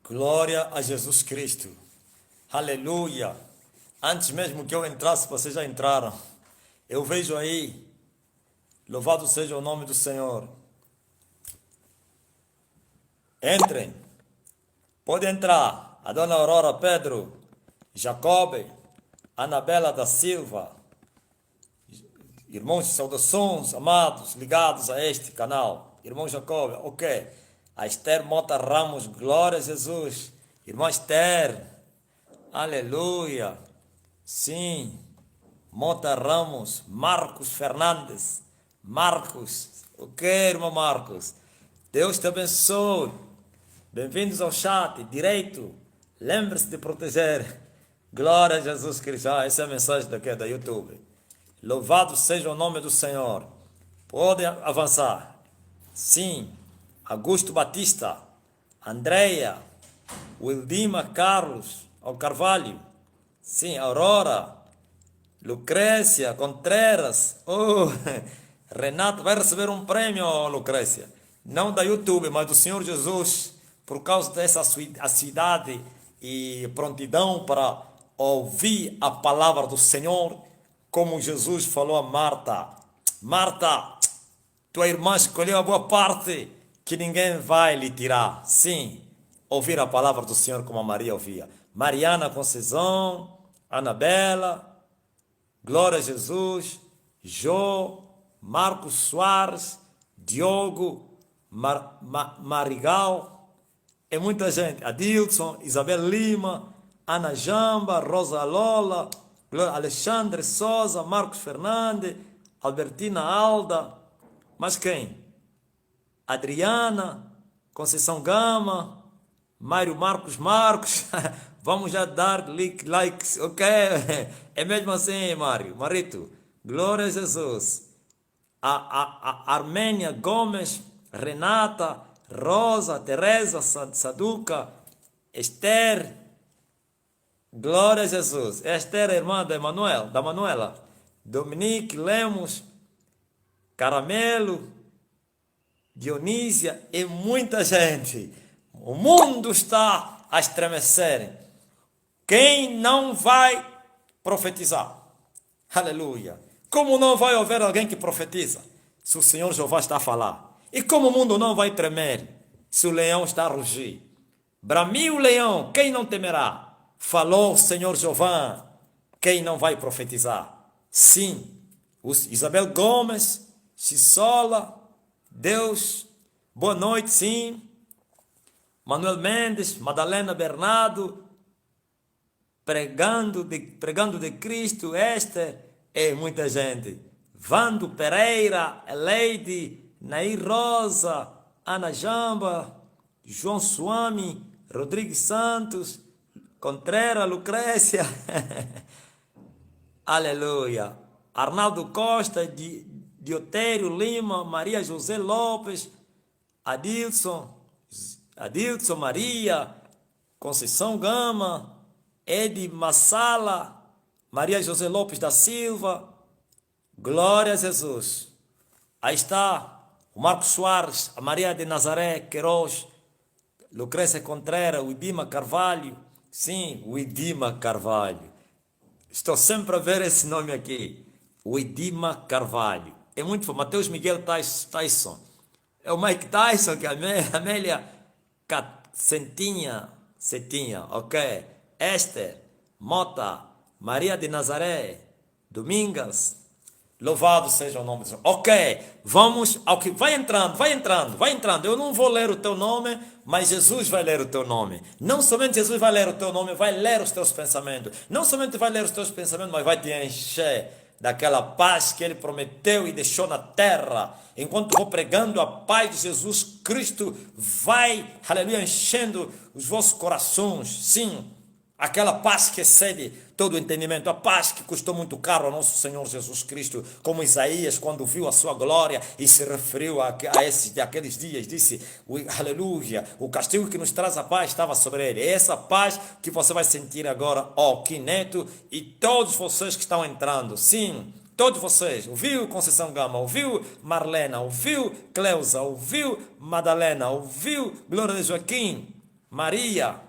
Glória a Jesus Cristo. Aleluia. Antes mesmo que eu entrasse, vocês já entraram. Eu vejo aí. Louvado seja o nome do Senhor. Entrem. Pode entrar. A dona Aurora Pedro, Jacob, Anabela da Silva. Irmãos, saudações, amados, ligados a este canal. Irmão Jacob, ok. A Esther Mota Ramos, glória a Jesus. Irmã Esther, aleluia. Sim, Mota Ramos, Marcos Fernandes. Marcos, ok, irmão Marcos. Deus te abençoe. Bem-vindos ao chat, direito. Lembre-se de proteger. Glória a Jesus Cristo. Essa é a mensagem daqui da YouTube. Louvado seja o nome do Senhor. Pode avançar. Sim. Augusto Batista. Andreia. Wildima Carlos. Carvalho. Sim. Aurora. Lucrécia Contreras. Oh, Renato vai receber um prêmio, Lucrécia. Não da YouTube, mas do Senhor Jesus. Por causa dessa assiduidade e prontidão para ouvir a palavra do Senhor. Como Jesus falou a Marta: Marta, tua irmã escolheu a boa parte que ninguém vai lhe tirar. Sim, ouvir a palavra do Senhor como a Maria ouvia. Mariana Conceição, Anabela, glória a Jesus, Jô, Marcos Soares, Diogo, Marigal, é muita gente. Adilson, Isabel Lima, Ana Jamba, Rosa Lola, Alexandre Souza, Marcos Fernandes, Albertina Alda, mas quem? Adriana, Conceição Gama, Mário Marcos, vamos já dar likes, ok? É mesmo assim, Mário, Marito, glória a Jesus. A Armênia Gomes, Renata, Rosa, Teresa, Saduca, Esther, glória a Jesus. Esther é irmã da Manuela. Dominique Lemos, Caramelo, Dionísia e muita gente. O mundo está a estremecer. Quem não vai profetizar? Aleluia. Como não vai haver alguém que profetiza se o Senhor Jeová está a falar? E como o mundo não vai tremer se o leão está a rugir? Bramiu o leão, quem não temerá? Falou o Senhor Jeová, quem não vai profetizar? Sim, Isabel Gomes, Xissola, Deus, boa noite, sim. Manuel Mendes, Madalena Bernardo, pregando de Cristo, Esther, e muita gente. Vando Pereira, Leide, Nair Rosa, Ana Jamba, João Suami, Rodrigues Santos, Contreras, Lucrécia, aleluia, Arnaldo Costa, Diotério Lima, Maria José Lopes, Adilson Maria, Conceição Gama, Edi Massala, Maria José Lopes da Silva, glória a Jesus. Aí está o Marcos Soares, a Maria de Nazaré Queiroz, Lucrécia Contreras, o Idima Carvalho. Sim, o Idima Carvalho. Estou sempre a ver esse nome aqui. O Idima Carvalho. É muito famoso. Mateus Miguel Tyson. É o Mike Tyson, que é a Amélia Cetinha, ok. Esther, Mota, Maria de Nazaré, Domingas. Louvado seja o nome do Senhor. Ok, vamos ao que... Vai entrando. Eu não vou ler o teu nome, mas Jesus vai ler o teu nome. Não somente Jesus vai ler o teu nome, vai ler os teus pensamentos. Não somente vai ler os teus pensamentos, mas vai te encher daquela paz que Ele prometeu e deixou na terra. Enquanto vou pregando, a paz de Jesus Cristo vai, aleluia, enchendo os vossos corações. Sim, aquela paz que excede todo o entendimento, a paz que custou muito caro ao nosso Senhor Jesus Cristo, como Isaías, quando viu a sua glória e se referiu àqueles dias, disse, aleluia, o castigo que nos traz a paz estava sobre ele. É essa paz que você vai sentir agora, ó, Quineto e todos vocês que estão entrando. Sim, todos vocês. Ouviu Conceição Gama? Ouviu Marlena? Ouviu Cleusa? Ouviu Madalena? Ouviu Glória de Joaquim? Maria,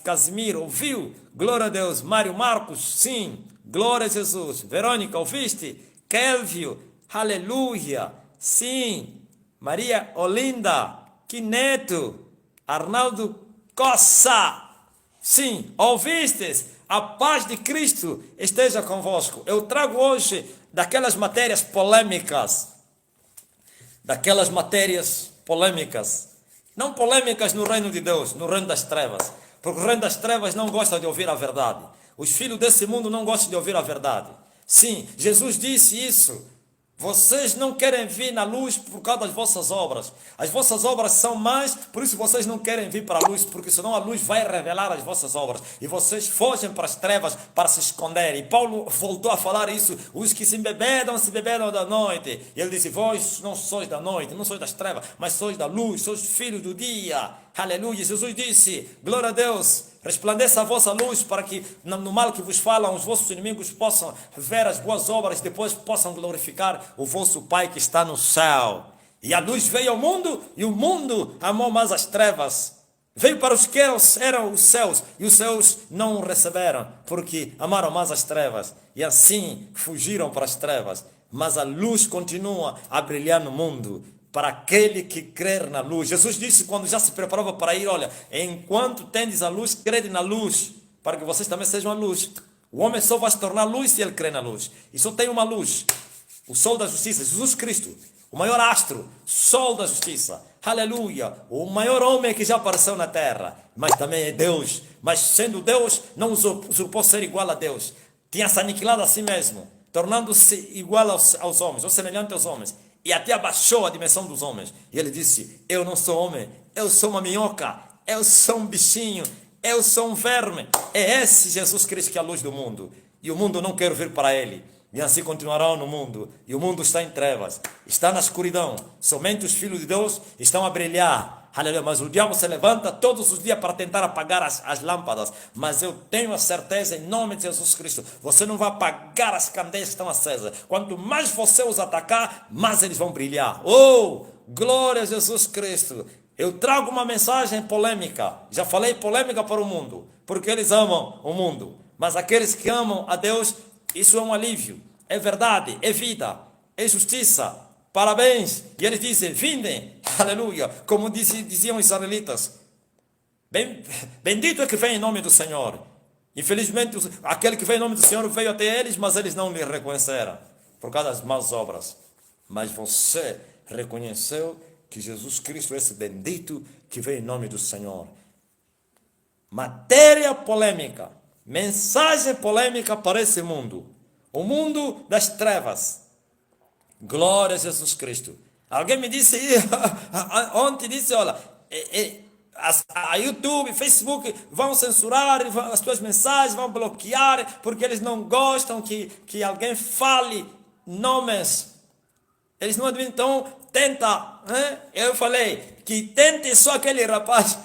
Casimiro, ouviu? Glória a Deus. Mário Marcos, sim. Glória a Jesus. Verônica, ouviste? Kelvio, aleluia. Sim. Maria Olinda, Quineto, Arnaldo Coça. Sim, ouvistes? A paz de Cristo esteja convosco. Eu trago hoje daquelas matérias polêmicas. Não polêmicas no reino de Deus, no reino das trevas. Porque o reino das trevas não gosta de ouvir a verdade. Os filhos desse mundo não gostam de ouvir a verdade. Sim, Jesus disse isso. Vocês não querem vir na luz por causa das vossas obras. As vossas obras são más, por isso vocês não querem vir para a luz, porque senão a luz vai revelar as vossas obras. E vocês fogem para as trevas para se esconder. E Paulo voltou a falar isso. Os que se embebedam da noite. E ele disse, vós não sois da noite, não sois das trevas, mas sois da luz, sois filhos do dia. Aleluia. Jesus disse, glória a Deus. Resplandeça a vossa luz para que no mal que vos falam os vossos inimigos possam ver as boas obras e depois possam glorificar o vosso Pai que está no céu. E a luz veio ao mundo e o mundo amou mais as trevas. Veio para os que eram os céus e os céus não o receberam porque amaram mais as trevas e assim fugiram para as trevas. Mas a luz continua a brilhar no mundo para aquele que crer na luz. Jesus disse quando já se preparava para ir, olha, enquanto tendes a luz, crede na luz, para que vocês também sejam a luz. O homem só vai se tornar luz se ele crer na luz. E só tem uma luz, o sol da justiça, Jesus Cristo, o maior astro, sol da justiça. Aleluia, o maior homem que já apareceu na terra, mas também é Deus. Mas sendo Deus, não usurpou ser igual a Deus. Tinha se aniquilado a si mesmo, tornando-se igual aos homens, ou semelhante aos homens. E até abaixou a dimensão dos homens. E ele disse, eu não sou homem, eu sou uma minhoca, eu sou um bichinho, eu sou um verme. É esse Jesus Cristo que é a luz do mundo. E o mundo não quer vir para ele. E assim continuarão no mundo. E o mundo está em trevas, está na escuridão. Somente os filhos de Deus estão a brilhar. Aleluia. Mas o diabo se levanta todos os dias para tentar apagar as lâmpadas. Mas eu tenho a certeza, em nome de Jesus Cristo, você não vai apagar as candeias que estão acesas. Quanto mais você os atacar, mais eles vão brilhar. Oh, glória a Jesus Cristo. Eu trago uma mensagem polêmica. Já falei polêmica para o mundo, porque eles amam o mundo. Mas aqueles que amam a Deus, isso é um alívio. É verdade, é vida, é justiça. Parabéns. E eles dizem, vindem, aleluia, como diziam os israelitas. Bendito é que vem em nome do Senhor. Infelizmente, aquele que vem em nome do Senhor veio até eles, mas eles não lhe reconheceram, por causa das más obras. Mas você reconheceu que Jesus Cristo é esse bendito que vem em nome do Senhor. Matéria polêmica, mensagem polêmica para esse mundo. O mundo das trevas. Glória a Jesus Cristo. Alguém me disse, ontem disse, olha, a YouTube, Facebook vão censurar as tuas mensagens, vão bloquear, porque eles não gostam que alguém fale nomes. Eles não admitem, então tenta. Eu falei que tente só aquele rapaz,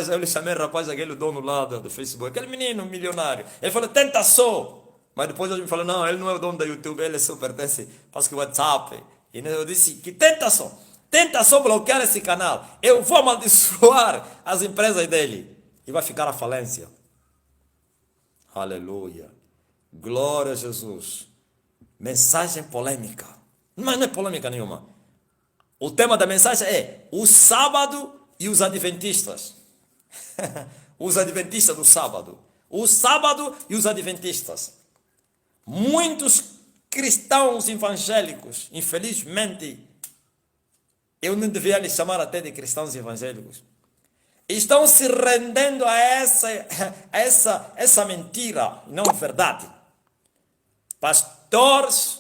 eu lhe chamei rapaz, aquele dono lá do Facebook, aquele menino milionário. Ele falou, tenta só. Mas depois ele me falou, não, ele não é o dono da YouTube, ele só pertence para o WhatsApp. E eu disse que tenta só bloquear esse canal. Eu vou amaldiçoar as empresas dele. E vai ficar a falência. Aleluia. Glória a Jesus. Mensagem polêmica. Mas não é polêmica nenhuma. O tema da mensagem é o sábado e os adventistas. Os adventistas do sábado. O sábado e os adventistas. Muitos cristãos evangélicos, infelizmente, eu não devia lhes chamar até de cristãos evangélicos, estão se rendendo a essa mentira, não verdade. Pastores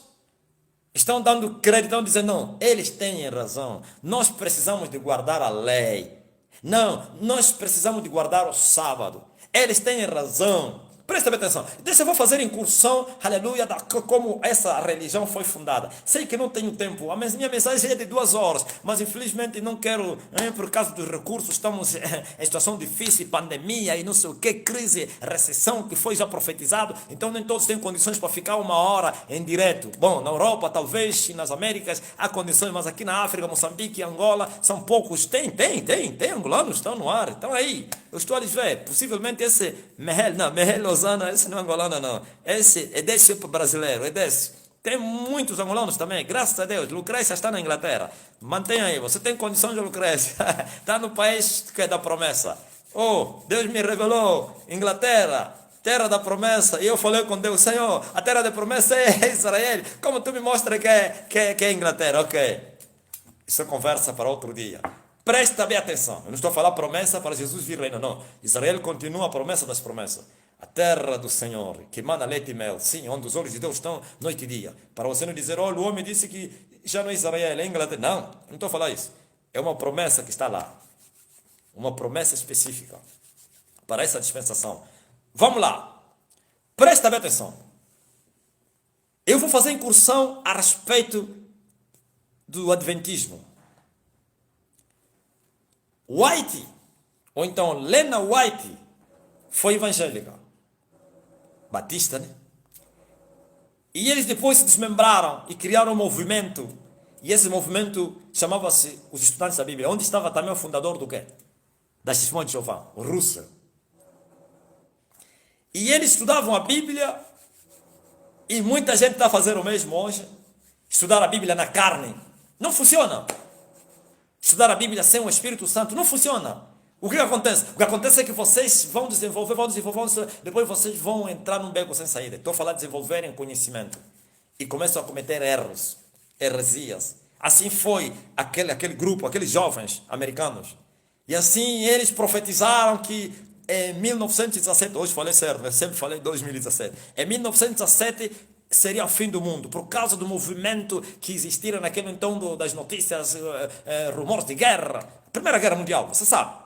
estão dando crédito, estão dizendo, não, eles têm razão, nós precisamos de guardar a lei. Não, nós precisamos de guardar o sábado. Eles têm razão. Presta bem atenção. Deixa eu vou fazer incursão, aleluia, como essa religião foi fundada. Sei que não tenho tempo, a minha mensagem é de 2 horas, mas infelizmente não quero, por causa dos recursos, estamos em situação difícil, pandemia e não sei o que, crise, recessão que foi já profetizado, então nem todos têm condições para ficar 1 hora em direto. Bom, na Europa talvez, e nas Américas há condições, mas aqui na África, Moçambique e Angola são poucos. Tem angolanos, estão no ar, estão aí. Eu estou a lhes ver, possivelmente esse Mehel Lozana, esse não é angolano não, esse é desse brasileiro, é desse. Tem muitos angolanos também, graças a Deus. Lucrécia está na Inglaterra, mantenha aí, você tem condições de Lucrécia, está no país que é da promessa. Oh, Deus me revelou, Inglaterra, terra da promessa, e eu falei com Deus, Senhor, a terra da promessa é Israel, como tu me mostra que é Inglaterra? Ok, isso é conversa para outro dia. Presta bem atenção, eu não estou a falar promessa para Jesus vir reino, não. Israel continua a promessa das promessas. A terra do Senhor, que emana leite e mel, sim, onde os olhos de Deus estão noite e dia. Para você não dizer, olha, o homem disse que já não é Israel, é Inglaterra. Não estou a falar isso. É uma promessa que está lá. Uma promessa específica para essa dispensação. Vamos lá. Presta bem atenção. Eu vou fazer incursão a respeito do Adventismo. White, ou então Lena White, foi evangélica. Batista, né? E eles depois se desmembraram e criaram um movimento. E esse movimento chamava-se os Estudantes da Bíblia. Onde estava também o fundador do quê? Das Testemunhas de Jeová, o Russell. E eles estudavam a Bíblia, e muita gente está a fazer o mesmo hoje. Estudar a Bíblia na carne. Não funciona. Estudar a Bíblia sem o Espírito Santo não funciona. O que acontece? O que acontece é que vocês vão desenvolver, depois vocês vão entrar num beco sem saída. Estou a falar de desenvolverem conhecimento. E começam a cometer erros, heresias. Assim foi aquele grupo, aqueles jovens americanos. E assim eles profetizaram que em 1917, hoje falei certo, eu sempre falei 2017. Em 1917 seria o fim do mundo, por causa do movimento que existira naquele então das notícias, rumores de guerra. Primeira Guerra Mundial, você sabe.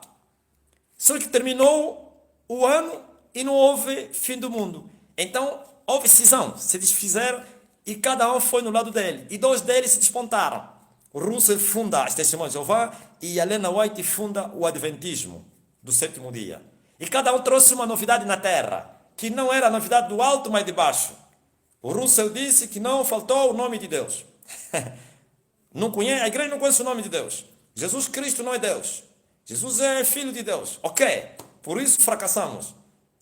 Só que terminou o ano e não houve fim do mundo. Então, houve cisão, se desfizeram e cada um foi no lado dele. E 2 deles se despontaram. O Russell funda as Testemunhas de Jeová e a Lena White funda o Adventismo do 7º dia. E cada um trouxe uma novidade na terra, que não era a novidade do alto, mas de baixo. O Russell disse que não faltou o nome de Deus. A igreja não conhece o nome de Deus. Jesus Cristo não é Deus. Jesus é Filho de Deus. Ok, por isso fracassamos.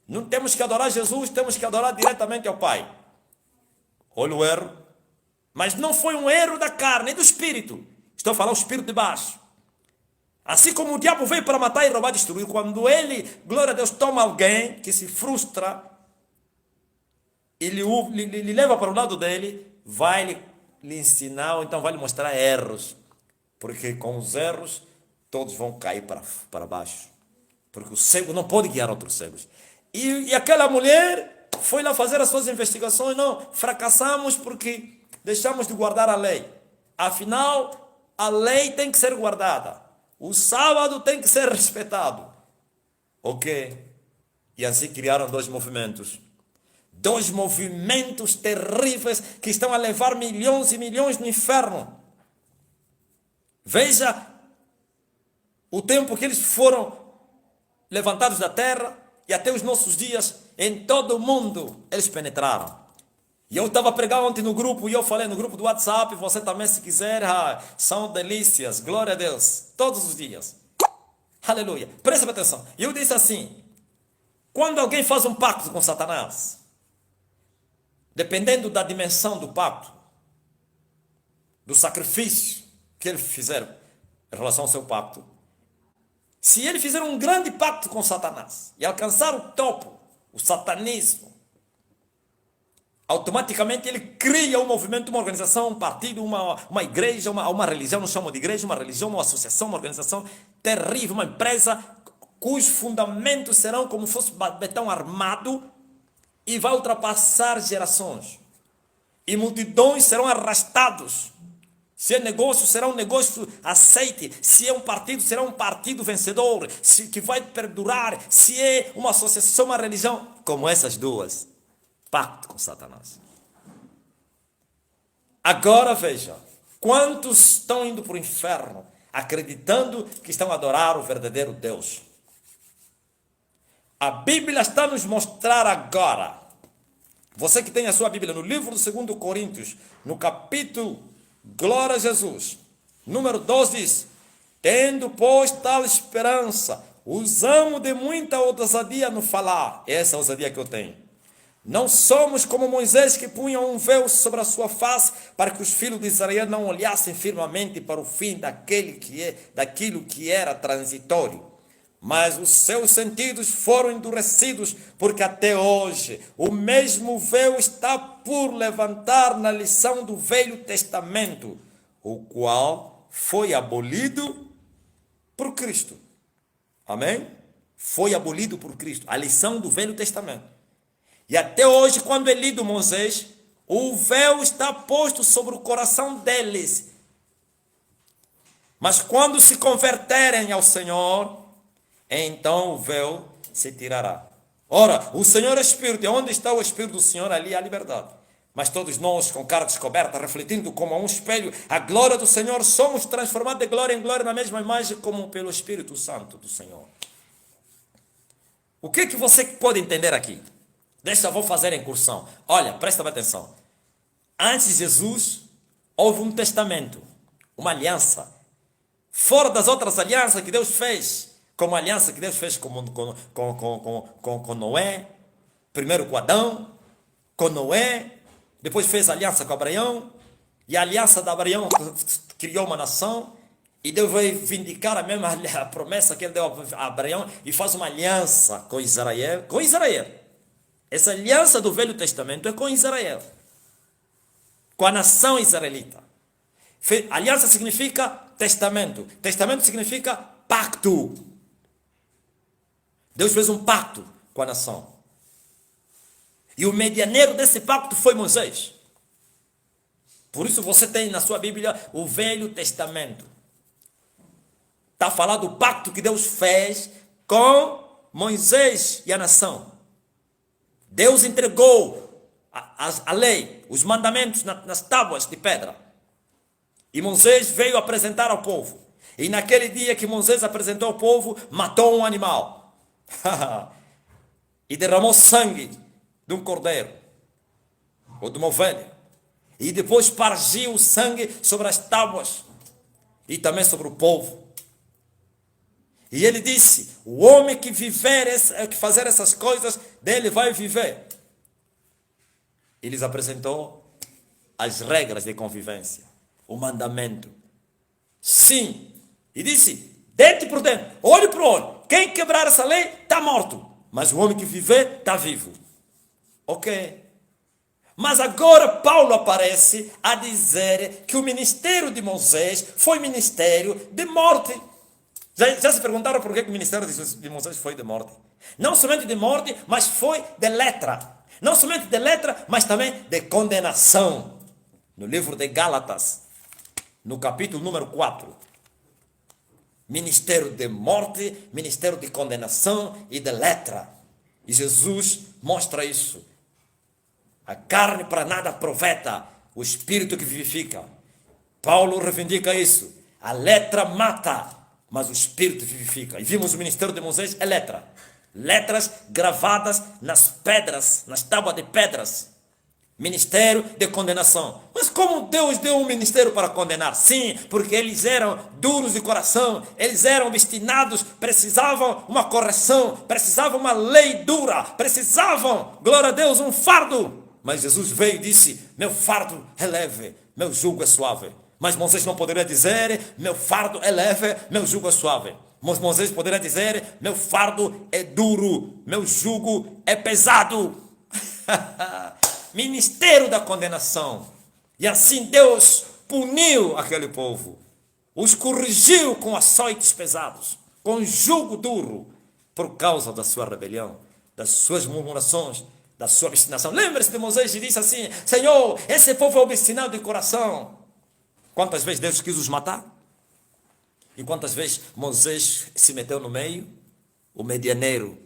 Não temos que adorar Jesus, temos que adorar diretamente ao Pai. Olha o erro. Mas não foi um erro da carne, nem do espírito. Estou a falar o espírito de baixo. Assim como o diabo veio para matar e roubar e destruir, quando ele, glória a Deus, toma alguém que se frustra, ele leva para o lado dele, vai lhe ensinar, ou então vai lhe mostrar erros. Porque com os erros, todos vão cair para baixo. Porque o cego não pode guiar outros cegos. E aquela mulher foi lá fazer as suas investigações. Não, fracassamos porque deixamos de guardar a lei. Afinal, a lei tem que ser guardada. O sábado tem que ser respeitado. Ok. E assim criaram 2 movimentos. 2 movimentos terríveis que estão a levar milhões e milhões no inferno. Veja o tempo que eles foram levantados da terra e até os nossos dias, em todo o mundo, eles penetraram. E eu estava pregando ontem no grupo, e eu falei no grupo do WhatsApp, você também se quiser, são delícias, glória a Deus, todos os dias. Aleluia. Presta atenção. E eu disse assim, quando alguém faz um pacto com Satanás, dependendo da dimensão do pacto, do sacrifício que ele fizer em relação ao seu pacto, se ele fizer um grande pacto com Satanás e alcançar o topo, o satanismo, automaticamente ele cria um movimento, uma organização, um partido, uma igreja, uma religião, não chamam de igreja, uma religião, uma associação, uma organização terrível, uma empresa cujos fundamentos serão como se fosse betão armado e vai ultrapassar gerações. E multidões serão arrastados Se é negócio, será um negócio aceite. Se é um partido, será um partido vencedor, que vai perdurar. Se é uma associação, uma religião, como essas duas. Pacto com Satanás. Agora veja, quantos estão indo para o inferno, acreditando que estão a adorar o verdadeiro Deus? A Bíblia está a nos mostrar agora. Você que tem a sua Bíblia no livro do 2 Coríntios, no capítulo, glória a Jesus, número 12 diz: tendo, pois, tal esperança, usamos de muita ousadia no falar. Essa é a ousadia que eu tenho. Não somos como Moisés, que punha um véu sobre a sua face, para que os filhos de Israel não olhassem firmemente para o fim daquilo que era transitório. Mas os seus sentidos foram endurecidos, porque até hoje o mesmo véu está por levantar na lição do Velho Testamento, o qual foi abolido por Cristo. Amém? Foi abolido por Cristo, a lição do Velho Testamento. E até hoje, quando é lido Moisés, o véu está posto sobre o coração deles. Mas quando se converterem ao Senhor, então o véu se tirará. Ora, o Senhor é Espírito, e onde está o Espírito do Senhor, ali há liberdade. Mas todos nós, com cara descoberta, refletindo como a um espelho a glória do Senhor, somos transformados de glória em glória na mesma imagem, como pelo Espírito Santo do Senhor. O que você pode entender aqui? Deixa eu vou fazer a incursão. Olha, presta atenção. Antes de Jesus, houve um testamento, uma aliança. Fora das outras alianças que Deus fez, como a aliança que Deus fez com Noé, primeiro com Adão, com Noé, depois fez aliança com Abraão, e a aliança de Abraão criou uma nação, e Deus vai vindicar a mesma a promessa que ele deu a Abraão, e faz uma aliança com Israel, Essa aliança do Velho Testamento é com Israel, com a nação israelita. Aliança significa testamento. Testamento significa pacto. Deus fez um pacto com a nação. E o medianeiro desse pacto foi Moisés. Por isso você tem na sua Bíblia o Velho Testamento. Está falando do pacto que Deus fez com Moisés e a nação. Deus entregou a lei, os mandamentos nas tábuas de pedra. E Moisés veio apresentar ao povo. E naquele dia que Moisés apresentou ao povo, matou um animal. E derramou sangue de um cordeiro ou de uma ovelha. E depois pargiu o sangue sobre as tábuas e também sobre o povo. E ele disse: o homem que que fazer essas coisas, dele vai viver. Ele lhes apresentou as regras de convivência, o mandamento. Sim. E disse: dente por dente, olho por olho. Quem quebrar essa lei está morto. Mas o homem que viver está vivo. Ok. Mas agora Paulo aparece a dizer que o ministério de Moisés foi ministério de morte. Já se perguntaram por que o ministério de Moisés foi de morte? Não somente de morte, mas foi de letra. Não somente de letra, mas também de condenação. No livro de Gálatas, no capítulo número 4. Ministério de morte, ministério de condenação e de letra. E Jesus mostra isso. A carne para nada aproveita, o espírito que vivifica. Paulo reivindica isso. A letra mata, mas o espírito vivifica. E vimos o ministério de Moisés é letra. Letras gravadas nas pedras, nas tábuas de pedras. Ministério de condenação. Mas como Deus deu um ministério para condenar? Sim, porque eles eram duros de coração, eles eram obstinados, precisavam uma correção, precisavam uma lei dura, precisavam, glória a Deus, um fardo. Mas Jesus veio e disse: meu fardo é leve, meu jugo é suave. Mas Moisés não poderia dizer: meu fardo é leve, meu jugo é suave. Mas Moisés poderia dizer: meu fardo é duro, meu jugo é pesado. Ministério da condenação. E assim Deus puniu aquele povo. Os corrigiu com açoites pesados, com jugo duro, por causa da sua rebelião, das suas murmurações, da sua obstinação. Lembre-se de Moisés e disse assim: Senhor, esse povo é obstinado de coração. Quantas vezes Deus quis os matar? E quantas vezes Moisés se meteu no meio, o medianeiro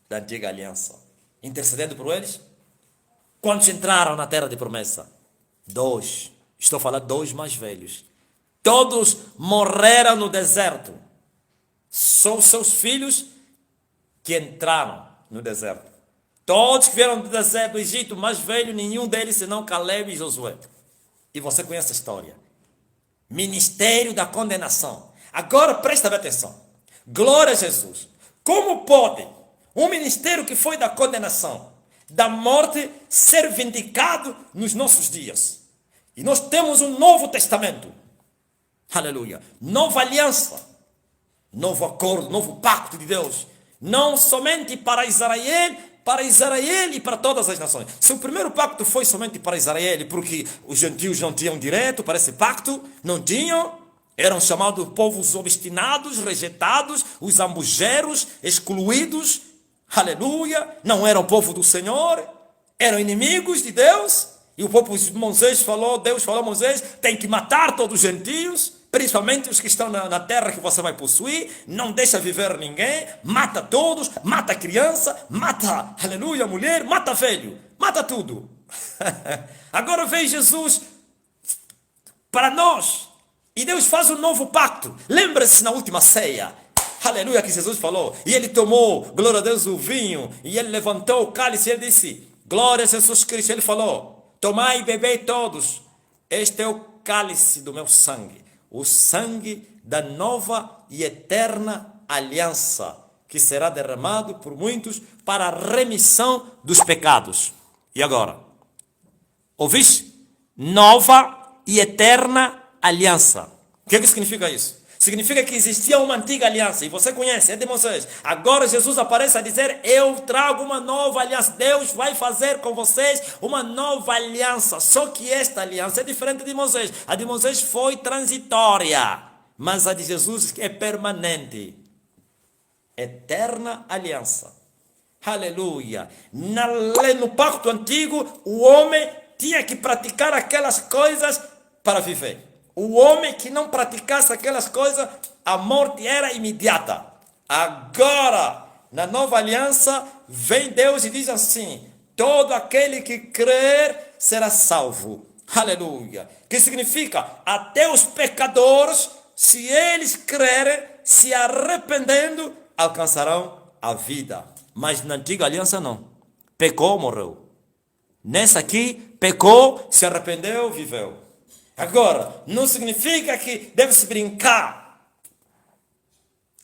da antiga aliança, intercedendo por eles? Quantos entraram na terra de promessa? 2. Estou falando 2 mais velhos. Todos morreram no deserto. São os seus filhos que entraram no deserto. Todos que vieram do deserto do Egito, mais velho, nenhum deles senão Caleb e Josué. E você conhece a história. Ministério da condenação. Agora presta bem atenção. Glória a Jesus. Como pode um ministério que foi da condenação, da morte, ser vindicado nos nossos dias? E nós temos um novo testamento. Aleluia. Nova aliança. Novo acordo, novo pacto de Deus. Não somente para Israel e para todas as nações. Se o primeiro pacto foi somente para Israel, porque os gentios não tinham direito para esse pacto, não tinham, eram chamados povos obstinados, rejeitados, os zambujeros, excluídos, aleluia, não eram povo do Senhor, eram inimigos de Deus, e o povo de Moisés falou, Deus falou a Moisés, tem que matar todos os gentios, principalmente os que estão na terra que você vai possuir, não deixa viver ninguém, mata todos, mata criança, mata, aleluia, mulher, mata velho, mata tudo. Agora vem Jesus para nós, e Deus faz um novo pacto. Lembra-se na última ceia, aleluia, que Jesus falou, e ele tomou, glória a Deus, o vinho, e ele levantou o cálice, e ele disse, glória a Jesus Cristo, ele falou, tomai e bebei todos, este é o cálice do meu sangue, o sangue da nova e eterna aliança, que será derramado por muitos para a remissão dos pecados. E agora? Ouviste? Nova e eterna aliança. O que significa isso? Significa que existia uma antiga aliança, e você conhece, é de Moisés. Agora Jesus aparece a dizer, eu trago uma nova aliança. Deus vai fazer com vocês uma nova aliança. Só que esta aliança é diferente de Moisés. A de Moisés foi transitória, mas a de Jesus é permanente. Eterna aliança. Aleluia. No pacto antigo, o homem tinha que praticar aquelas coisas para viver. O homem que não praticasse aquelas coisas, a morte era imediata. Agora, na nova aliança, vem Deus e diz assim, todo aquele que crer será salvo. Aleluia. Que significa, até os pecadores, se eles crerem, se arrependendo, alcançarão a vida. Mas na antiga aliança não. Pecou, morreu. Nessa aqui, pecou, se arrependeu, viveu. Agora, não significa que deve-se brincar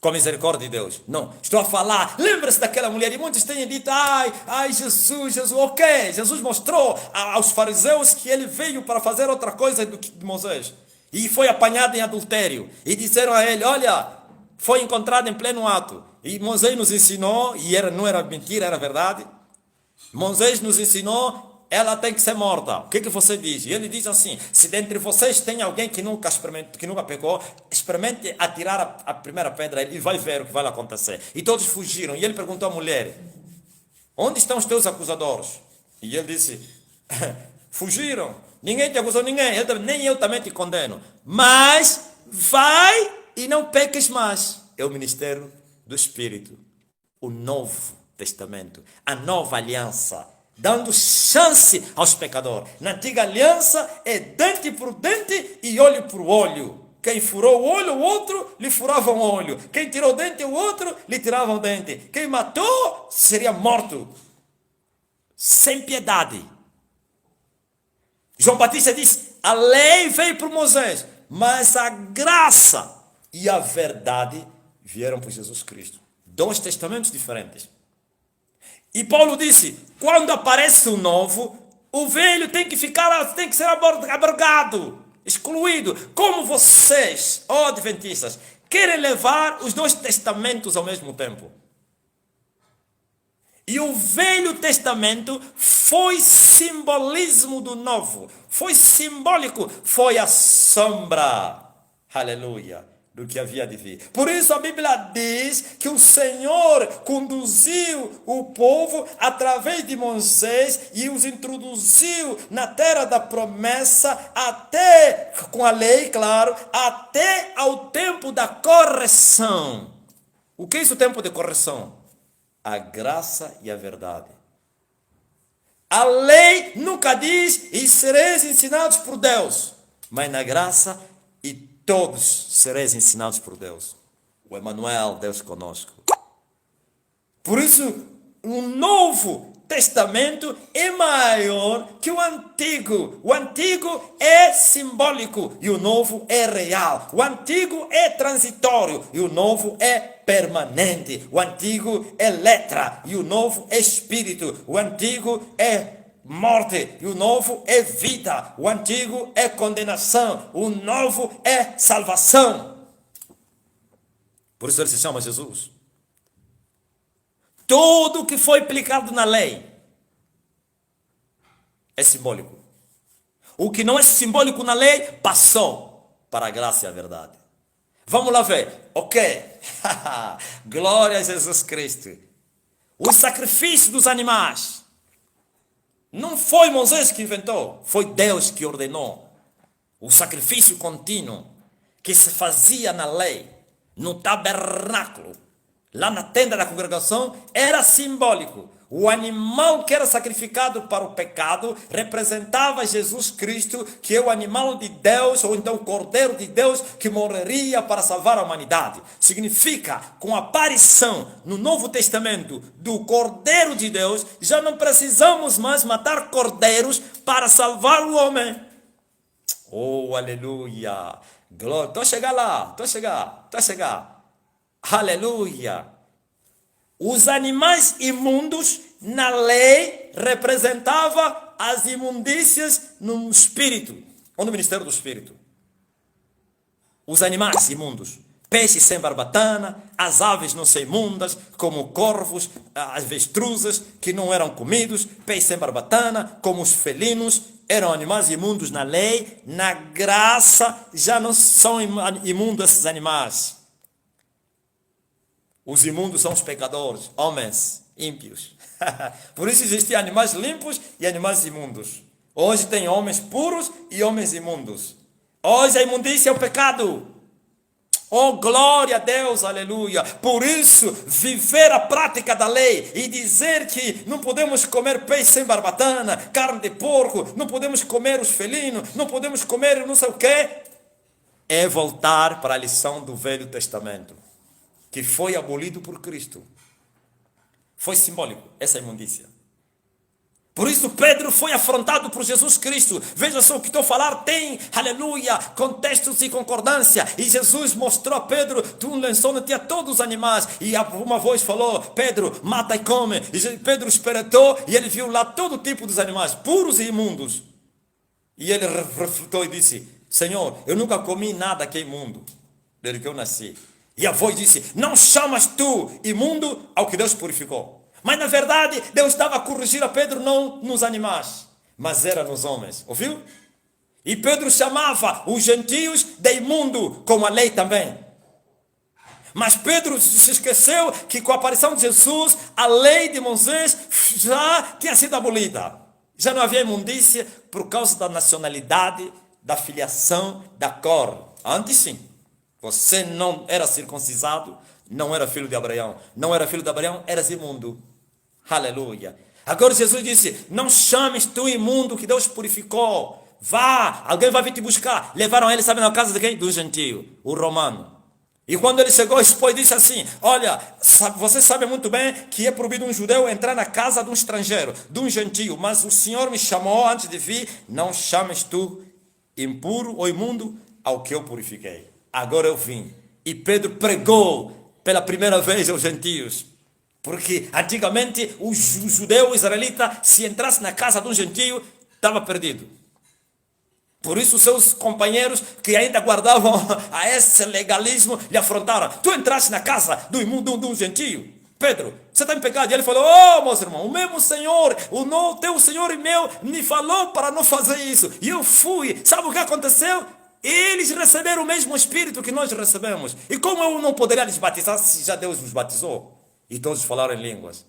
com a misericórdia de Deus. Não, estou a falar, lembra-se daquela mulher, e muitos têm dito, ai, Jesus, ok, Jesus mostrou aos fariseus que ele veio para fazer outra coisa do que Moisés. E foi apanhado em adultério. E disseram a ele, olha, foi encontrado em pleno ato. E Moisés nos ensinou, e não era mentira, era verdade. Moisés nos ensinou, ela tem que ser morta. O que você diz? E ele diz assim, se dentre vocês tem alguém que nunca pecou, experimente atirar a primeira pedra e vai ver o que vai acontecer. E todos fugiram. E ele perguntou à mulher, onde estão os teus acusadores? E ele disse, fugiram. Ninguém te acusou, ninguém. Nem eu também te condeno. Mas vai e não peques mais. É o ministério do Espírito. O Novo Testamento. A nova aliança. Dando chance aos pecadores. Na antiga aliança é dente por dente e olho por olho. Quem furou o olho, o outro lhe furava um olho. Quem tirou o dente, o outro lhe tirava o dente. Quem matou seria morto. Sem piedade. João Batista disse, a lei veio por Moisés, mas a graça e a verdade vieram por Jesus Cristo. 2 testamentos diferentes. E Paulo disse, quando aparece o novo, o velho tem que ser abrogado, excluído. Como vocês, adventistas, querem levar os 2 testamentos ao mesmo tempo? E o Velho Testamento foi simbolismo do Novo. Foi simbólico, foi a sombra. Aleluia. do que havia de vir. Por isso a Bíblia diz que o Senhor conduziu o povo através de Moisés e os introduziu na terra da promessa até, com a lei, claro, até ao tempo da correção. O que é isso, o tempo de correção? A graça e a verdade. A lei nunca diz e sereis ensinados por Deus, mas na graça e todos sereis ensinados por Deus. O Emmanuel, Deus conosco. Por isso, o Novo Testamento é maior que o Antigo. O Antigo é simbólico e o Novo é real. O Antigo é transitório e o Novo é permanente. O Antigo é letra e o Novo é espírito. O Antigo é morte e o Novo é vida. O Antigo é condenação. O Novo é salvação. Por isso ele se chama Jesus. Tudo que foi aplicado na lei é simbólico. O que não é simbólico na lei passou para a graça e a verdade. Vamos lá ver. Ok. Glória a Jesus Cristo. Os sacrifícios dos animais. Não foi Moisés que inventou. Foi Deus que ordenou. O sacrifício contínuo que se fazia na lei, no tabernáculo, lá na tenda da congregação, era simbólico. O animal que era sacrificado para o pecado representava Jesus Cristo, que é o animal de Deus, ou então o Cordeiro de Deus, que morreria para salvar a humanidade. Significa, com a aparição no Novo Testamento do Cordeiro de Deus, já não precisamos mais matar cordeiros para salvar o homem. Oh, aleluia! Glória! Estou a chegar lá, estou a chegar. Aleluia! Os animais imundos na lei representavam as imundícias no espírito, ou no ministério do espírito. Os animais imundos, peixes sem barbatana, as aves não são imundas, como corvos, as avestruzes que não eram comidos, peixes sem barbatana, como os felinos, eram animais imundos na lei. Na graça já não são imundos esses animais. Os imundos são os pecadores, homens ímpios. Por isso existem animais limpos e animais imundos. Hoje tem homens puros e homens imundos. Hoje a imundícia é o pecado. Oh, glória a Deus, aleluia. Por isso, viver a prática da lei e dizer que não podemos comer peixe sem barbatana, carne de porco, não podemos comer os felinos, não podemos comer não sei o quê, é voltar para a lição do Velho Testamento, que foi abolido por Cristo. Foi simbólico, essa imundícia. Por isso Pedro foi afrontado por Jesus Cristo. Veja só o que estou a falar, tem, aleluia, contextos e concordância. E Jesus mostrou a Pedro, tu lançou na tinha todos os animais. E uma voz falou, Pedro, mata e come. E Pedro espreitou e ele viu lá todo tipo dos animais, puros e imundos. E ele refletiu e disse, Senhor, eu nunca comi nada que é imundo, desde que eu nasci. E a voz disse, não chamas tu imundo ao que Deus purificou. Mas na verdade, Deus estava a corrigir a Pedro não nos animais, mas era nos homens. Ouviu? E Pedro chamava os gentios de imundo, como a lei também. Mas Pedro se esqueceu que com a aparição de Jesus, a lei de Moisés já tinha sido abolida. Já não havia imundícia por causa da nacionalidade, da filiação, da cor. Antes sim. Você não era circuncisado, não era filho de Abraão. Não era filho de Abraão, eras imundo. Aleluia. Agora Jesus disse, não chames tu imundo que Deus purificou. Vá, alguém vai vir te buscar. Levaram ele, sabe, na casa de quem? Do gentio, o romano. E quando ele chegou, expôs e disse assim, olha, você sabe muito bem que é proibido um judeu entrar na casa de um estrangeiro, de um gentio. Mas o Senhor me chamou antes de vir, não chames tu impuro ou imundo ao que eu purifiquei. Agora eu vim. E Pedro pregou pela primeira vez aos gentios. Porque antigamente o judeu, o israelita, se entrasse na casa de um gentio, estava perdido. Por isso seus companheiros que ainda guardavam a esse legalismo lhe afrontaram. Tu entraste na casa do imundo de um gentio? Pedro, você está em pecado? E ele falou, oh, meus irmãos, o mesmo Senhor, teu Senhor e meu, me falou para não fazer isso. E eu fui. Sabe o que aconteceu? Eles receberam o mesmo Espírito que nós recebemos. E como eu não poderia lhes batizar se já Deus nos batizou? E todos falaram em línguas.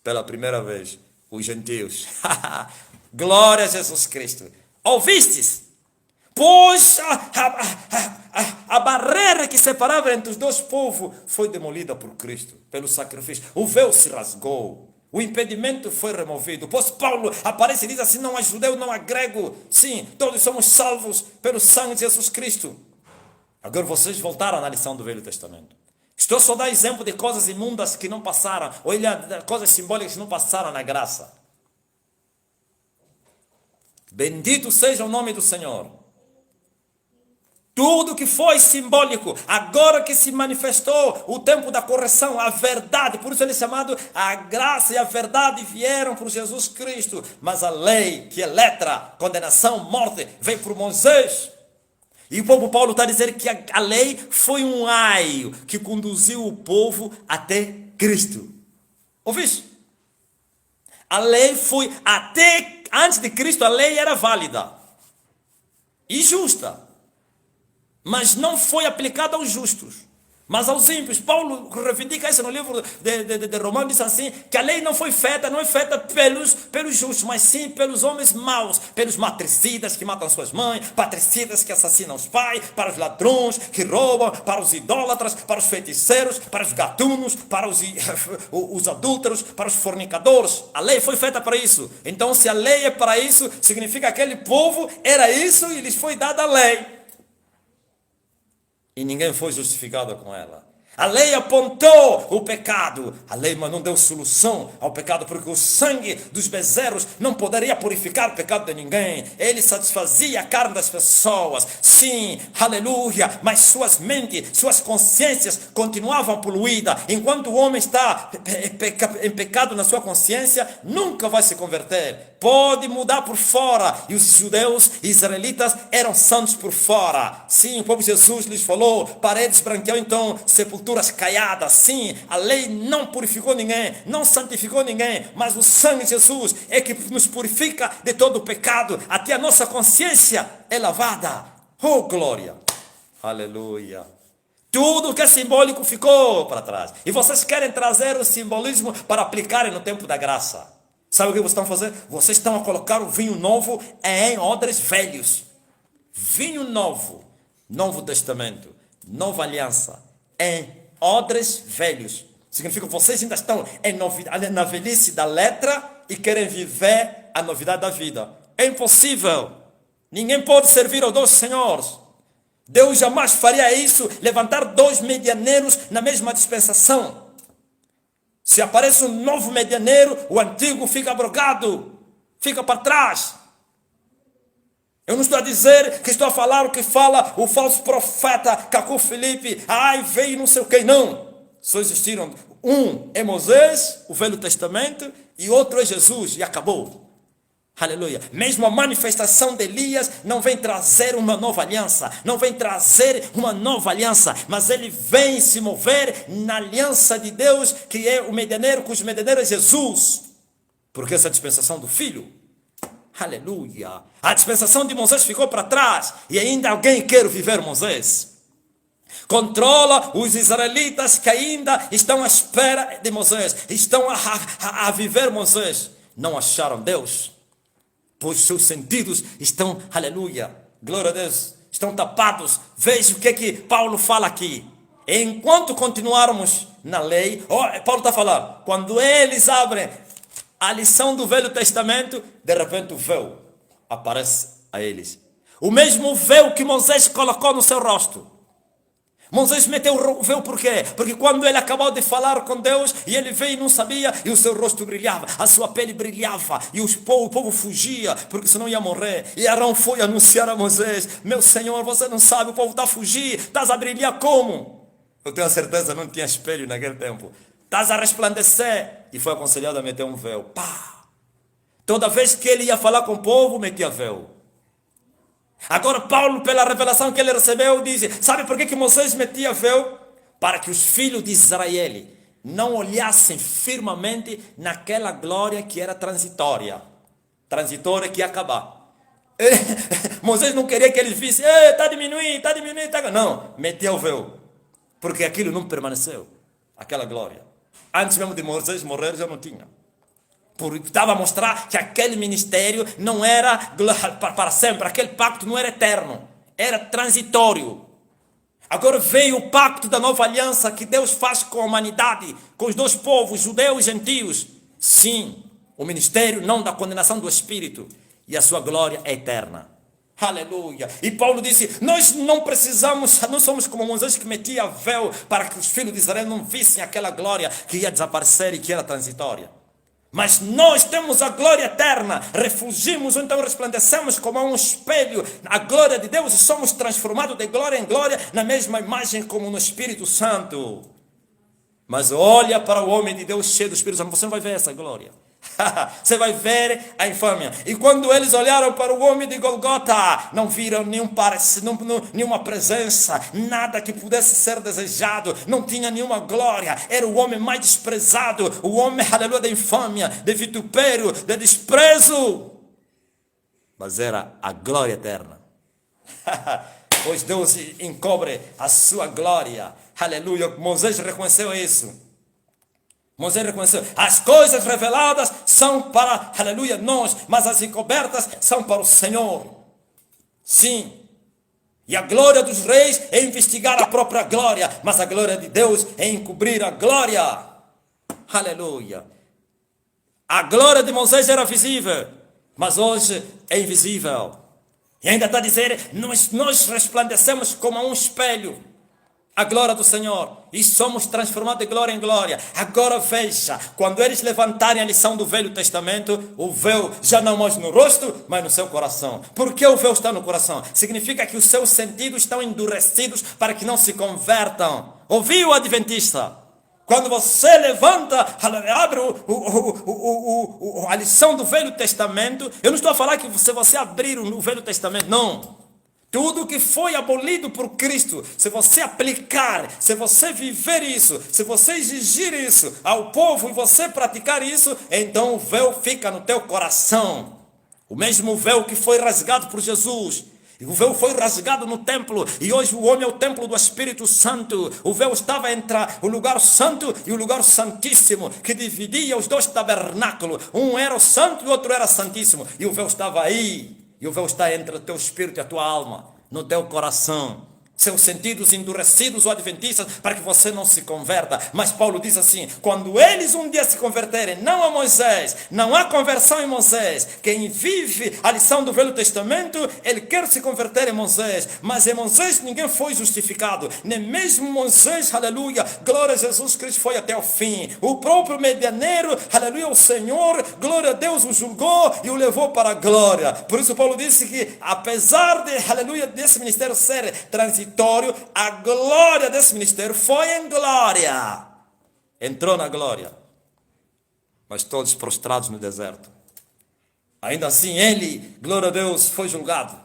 Pela primeira vez, os gentios. Glória a Jesus Cristo. Ouvistes? Pois a barreira que separava entre os dois povos foi demolida por Cristo, pelo sacrifício. O véu se rasgou. O impedimento foi removido. Pois Paulo aparece e diz assim: não há judeu, não há grego. Sim, todos somos salvos pelo sangue de Jesus Cristo. Agora vocês voltaram na lição do Velho Testamento. Estou só a dar exemplo de coisas imundas que não passaram, ou coisas simbólicas que não passaram na graça. Bendito seja o nome do Senhor. Tudo que foi simbólico, agora que se manifestou o tempo da correção, a verdade, por isso ele é chamado, a graça e a verdade vieram por Jesus Cristo, mas a lei, que é letra, condenação, morte, veio por Moisés. E o povo Paulo está a dizer que a lei foi um aio que conduziu o povo até Cristo. Ouviste? A lei foi até, antes de Cristo a lei era válida e justa. Mas não foi aplicada aos justos, mas aos ímpios. Paulo reivindica isso no livro de Romanos, diz assim, que a lei não foi feita, não é feita pelos justos, mas sim pelos homens maus, pelos matricidas que matam suas mães, patricidas que assassinam os pais, para os ladrões que roubam, para os idólatras, para os feiticeiros, para os gatunos, para os adúlteros, para os fornicadores. A lei foi feita para isso. Então, se a lei é para isso, significa que aquele povo era isso e lhes foi dada a lei. E ninguém foi justificado com ela. A lei apontou o pecado. A lei, mas não deu solução ao pecado, porque o sangue dos bezerros não poderia purificar o pecado de ninguém. Ele satisfazia a carne das pessoas. Sim, aleluia. Mas suas mentes, suas consciências continuavam poluídas. Enquanto o homem está em pecado na sua consciência, nunca vai se converter. Pode mudar por fora. E os judeus israelitas eram santos por fora. Sim, o povo de Jesus lhes falou, paredes branquearam, então sepulturas caiadas. Sim, a lei não purificou ninguém, não santificou ninguém, mas o sangue de Jesus é que nos purifica de todo o pecado, até a nossa consciência é lavada. Oh, glória! Aleluia! Tudo que é simbólico ficou para trás. E vocês querem trazer o simbolismo para aplicarem no tempo da graça. Sabe o que vocês estão fazendo? Vocês estão a colocar o vinho novo em odres velhos. Vinho novo, Novo Testamento, Nova Aliança, em odres velhos. Significa que vocês ainda estão na velhice da letra e querem viver a novidade da vida. É impossível. Ninguém pode servir aos dois senhores. Deus jamais faria isso, levantar dois medianeiros na mesma dispensação. Se aparece um novo medianeiro, o antigo fica abrogado, fica para trás. Eu não estou a dizer que estou a falar o que fala o falso profeta Cacu Felipe. Ai, veio não sei o que, não. Só existiram um é Moisés, o Velho Testamento, e outro é Jesus, e acabou. Aleluia. Mesmo a manifestação de Elias não vem trazer uma nova aliança, não vem trazer uma nova aliança, mas ele vem se mover na aliança de Deus, que é o medianeiro, cujo medianeiro é Jesus, porque essa é a dispensação do Filho. Aleluia. A dispensação de Moisés ficou para trás, e ainda alguém quer viver Moisés. Controla os israelitas que ainda estão à espera de Moisés, estão a viver Moisés. Não acharam Deus, pois seus sentidos estão, aleluia, glória a Deus, estão tapados. Veja o que Paulo fala aqui. Enquanto continuarmos na lei, Paulo está falando, quando eles abrem a lição do Velho Testamento, de repente o véu aparece a eles. O mesmo véu que Moisés colocou no seu rosto. Moisés meteu o véu por quê? Porque quando ele acabou de falar com Deus e ele veio e não sabia, e o seu rosto brilhava, a sua pele brilhava, e o povo fugia, porque senão ia morrer. E Arão foi anunciar a Moisés: meu Senhor, você não sabe, o povo está a fugir, estás a brilhar como? Eu tenho a certeza, não tinha espelho naquele tempo. Estás a resplandecer. E foi aconselhado a meter um véu. Pá! Toda vez que ele ia falar com o povo, metia véu. Agora Paulo, pela revelação que ele recebeu, diz: sabe por que Moisés metia véu? Para que os filhos de Israel não olhassem firmemente naquela glória que era transitória que ia acabar. Moisés não queria que eles vissem, está diminuindo, tá... Não, metia o véu. Porque aquilo não permaneceu. Aquela glória. Antes mesmo de Moisés morrer, já não tinha. Porque estava a mostrar que aquele ministério não era para sempre. Aquele pacto não era eterno. Era transitório. Agora veio o pacto da nova aliança que Deus faz com a humanidade, com os dois povos, judeus e gentios. Sim, o ministério não da condenação do Espírito. E a sua glória é eterna. Aleluia. E Paulo disse, nós não precisamos, não somos como Moisés que metia véu para que os filhos de Israel não vissem aquela glória que ia desaparecer e que era transitória. Mas nós temos a glória eterna, refugimos, então resplandecemos como um espelho a glória de Deus e somos transformados de glória em glória na mesma imagem como no Espírito Santo. Mas olha para o homem de Deus cheio do Espírito Santo, você não vai ver essa glória. Você vai ver a infâmia. E quando eles olharam para o homem de Golgota, não viram nenhuma presença, nada que pudesse ser desejado, não tinha nenhuma glória. Era o homem mais desprezado, o homem, aleluia, da infâmia, de vitupério, de desprezo. Mas era a glória eterna. Pois Deus encobre a sua glória. Aleluia. Moisés reconheceu isso. Moisés reconheceu, as coisas reveladas são para, aleluia, nós, mas as encobertas são para o Senhor. Sim. E a glória dos reis é investigar a própria glória, mas a glória de Deus é encobrir a glória. Aleluia. A glória de Moisés era visível, mas hoje é invisível. E ainda está a dizer, nós resplandecemos como um espelho. A glória do Senhor, e somos transformados de glória em glória. Agora veja, quando eles levantarem a lição do Velho Testamento, o véu já não mais no rosto, mas no seu coração. Por que o véu está no coração? Significa que os seus sentidos estão endurecidos para que não se convertam. Ouviu, Adventista? Quando você levanta, abre a lição do Velho Testamento, eu não estou a falar que você abrir o Velho Testamento, não. Tudo que foi abolido por Cristo, se você aplicar, se você viver isso, se você exigir isso ao povo e você praticar isso, então o véu fica no teu coração. O mesmo véu que foi rasgado por Jesus. O véu foi rasgado no templo e hoje o homem é o templo do Espírito Santo. O véu estava entre o lugar santo e o lugar santíssimo, que dividia os dois tabernáculos. Um era o santo e o outro era santíssimo. E o véu estava aí. E o véu está entre o teu espírito e a tua alma, no teu coração. Seus sentidos endurecidos ou adventistas para que você não se converta. Mas Paulo diz assim, quando eles um dia se converterem, não a Moisés, não há conversão em Moisés. Quem vive a lição do Velho Testamento, ele quer se converter em Moisés. Mas em Moisés ninguém foi justificado. Nem mesmo Moisés, aleluia, glória a Jesus Cristo, foi até o fim. O próprio medianeiro, aleluia, o Senhor, glória a Deus, o julgou e o levou para a glória. Por isso Paulo disse que apesar de, aleluia, desse ministério ser transitório, a glória desse ministério foi em glória. Entrou na glória. Mas todos prostrados no deserto. Ainda assim ele, glória a Deus, foi julgado.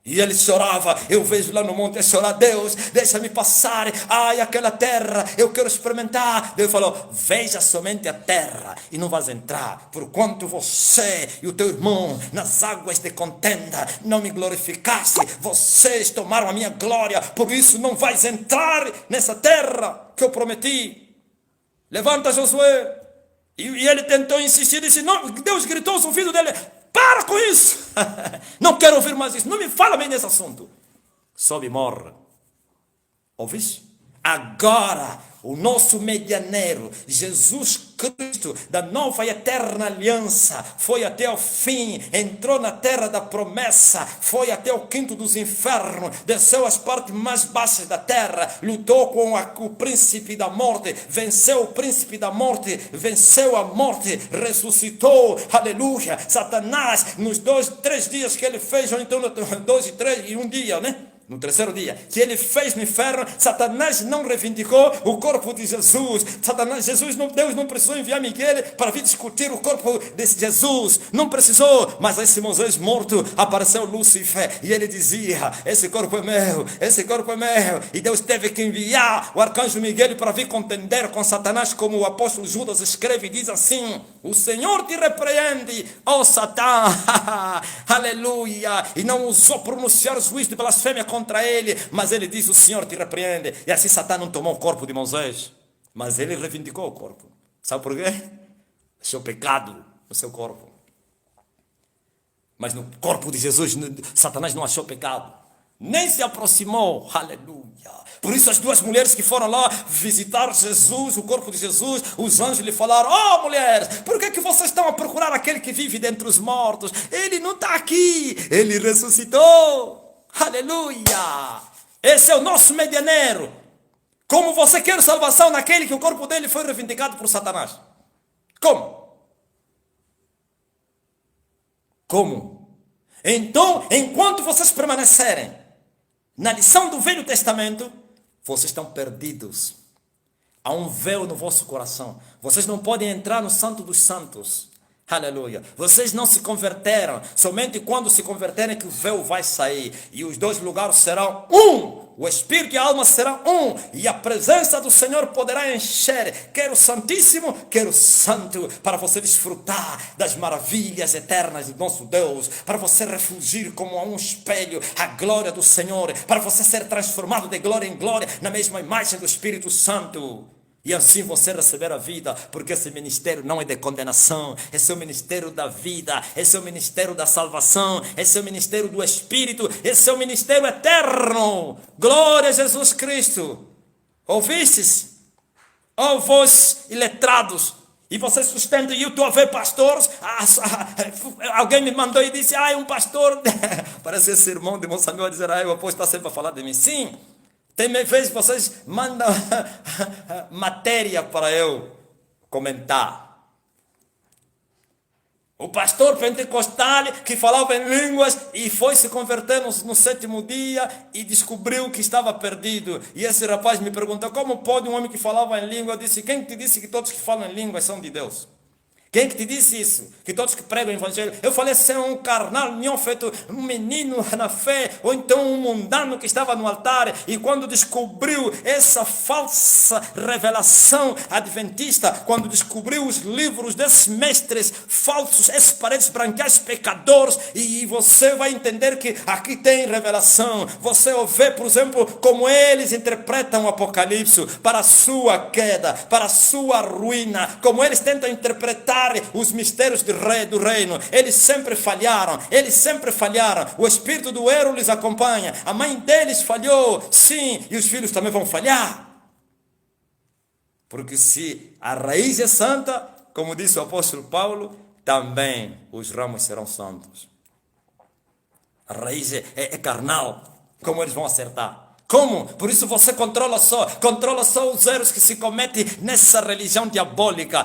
E ele chorava, eu vejo lá no monte a chorar, Deus, deixa-me passar, ai, aquela terra, eu quero experimentar. Deus falou, veja somente a terra e não vais entrar, porquanto você e o teu irmão nas águas de contenda não me glorificaste, vocês tomaram a minha glória, por isso não vais entrar nessa terra que eu prometi. Levanta Josué. E ele tentou insistir, disse, não, Deus gritou aos ouvidos dele, para com isso, não quero ouvir mais isso, não me fala bem nesse assunto. Sobe e morre. Ouviste? Agora, o nosso medianeiro, Jesus Cristo, da nova e eterna aliança, foi até o fim, entrou na terra da promessa, foi até o quinto dos infernos, desceu às partes mais baixas da terra, lutou com o príncipe da morte, venceu o príncipe da morte, venceu a morte, ressuscitou, aleluia. Satanás, nos 2, 3 dias que ele fez, ou então 2 e 3 e um dia, né? no terceiro dia, que ele fez no inferno, Satanás não reivindicou o corpo de Jesus. Deus não precisou enviar Miguel para vir discutir o corpo de Jesus. Não precisou, mas esse Moisés morto, apareceu Lúcifer e ele dizia: esse corpo é meu, esse corpo é meu. E Deus teve que enviar o arcanjo Miguel para vir contender com Satanás, como o apóstolo Judas escreve e diz assim: o Senhor te repreende, ó Satã. Aleluia. E não ousou pronunciar juízo de blasfêmia contra ele, mas ele diz: o Senhor te repreende. E assim Satã não tomou o corpo de Moisés, mas ele reivindicou o corpo. Sabe por quê? Achou pecado no seu corpo. Mas no corpo de Jesus, Satanás não achou pecado, nem se aproximou. Aleluia. Por isso as duas mulheres que foram lá visitar Jesus, o corpo de Jesus, os anjos lhe falaram: oh mulheres, por que vocês estão a procurar aquele que vive dentre os mortos? Ele não está aqui, ele ressuscitou. Aleluia. Esse é o nosso medianeiro. Como você quer salvação naquele que o corpo dele foi reivindicado por Satanás? Como? Então, enquanto vocês permanecerem na lição do Velho Testamento, vocês estão perdidos. Há um véu no vosso coração. Vocês não podem entrar no Santo dos Santos. Aleluia. Vocês não se converteram. Somente quando se converterem que o véu vai sair. E os dois lugares serão um. O Espírito e a alma serão um. E a presença do Senhor poderá encher, quer o Santíssimo, quer o Santo, para você desfrutar das maravilhas eternas do nosso Deus, para você refugir como a um espelho a glória do Senhor, para você ser transformado de glória em glória na mesma imagem do Espírito Santo. E assim você receber a vida, porque esse ministério não é de condenação, esse é o ministério da vida, esse é o ministério da salvação, esse é o ministério do Espírito, esse é o ministério eterno. Glória a Jesus Cristo. Ouvistes? Ó vós iletrados, e vocês sustentam, e eu estou a ver pastores, alguém me mandou e disse: um pastor, parece esse irmão de Moçambique a dizer: o apóstolo está sempre a falar de mim. Sim. Tem vezes que vocês mandam matéria para eu comentar. O pastor pentecostal que falava em línguas e foi se converter no sétimo dia e descobriu que estava perdido. E esse rapaz me perguntou: como pode um homem que falava em língua? Eu disse: quem te disse que todos que falam em línguas são de Deus? Quem que te disse isso? Que todos que pregam o evangelho? Eu falei: se é um carnal, feito um menino na fé, ou então um mundano que estava no altar, e quando descobriu essa falsa revelação adventista, quando descobriu os livros desses mestres falsos, esses paredes brancais pecadores, e você vai entender que aqui tem revelação. Você vê, por exemplo, como eles interpretam o Apocalipse para a sua queda, para a sua ruína, como eles tentam interpretar os mistérios do reino. Eles sempre falharam. O espírito do erro lhes acompanha. A mãe deles falhou, sim, e os filhos também vão falhar. Porque se a raiz é santa, como disse o apóstolo Paulo, também os ramos serão santos. A raiz é carnal. Como eles vão acertar? Como? Por isso você controla só os erros que se cometem nessa religião diabólica.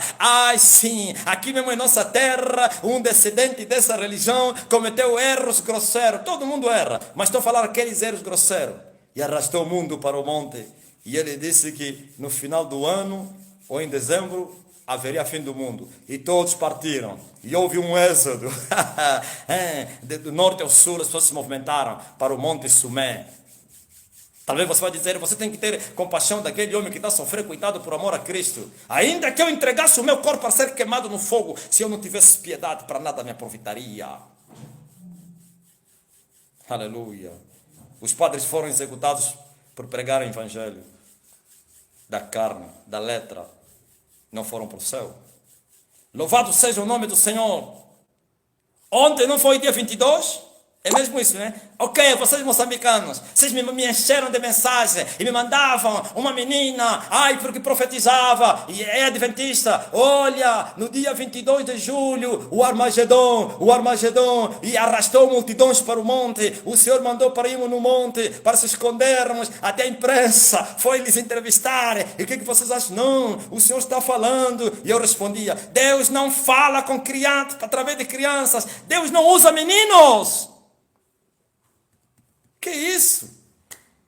Sim, aqui mesmo em nossa terra, um descendente dessa religião cometeu erros grosseiros. Todo mundo erra, mas estou falando aqueles erros grosseiros. E arrastou o mundo para o monte. E ele disse que no final do ano, ou em dezembro, haveria fim do mundo. E todos partiram. E houve um êxodo. Do norte ao sul, as pessoas se movimentaram para o monte Sumé. Talvez você vai dizer: você tem que ter compaixão daquele homem que está sofrendo, coitado, por amor a Cristo. Ainda que eu entregasse o meu corpo para ser queimado no fogo, se eu não tivesse piedade, para nada me aproveitaria. Aleluia. Os padres foram executados por pregar o evangelho da carne, da letra. Não foram para o céu. Louvado seja o nome do Senhor. Ontem não foi dia 22? É mesmo isso, né? Ok, vocês moçambicanos, vocês me encheram de mensagem e me mandavam uma menina, porque profetizava e é adventista. Olha, no dia 22 de julho, o Armagedon, e arrastou multidões para o monte. O Senhor mandou para irmos no monte, para se escondermos. Até a imprensa foi lhes entrevistar. E o que vocês acham? Não, o Senhor está falando. E eu respondia: Deus não fala com crianças, através de crianças. Deus não usa meninos. Que isso?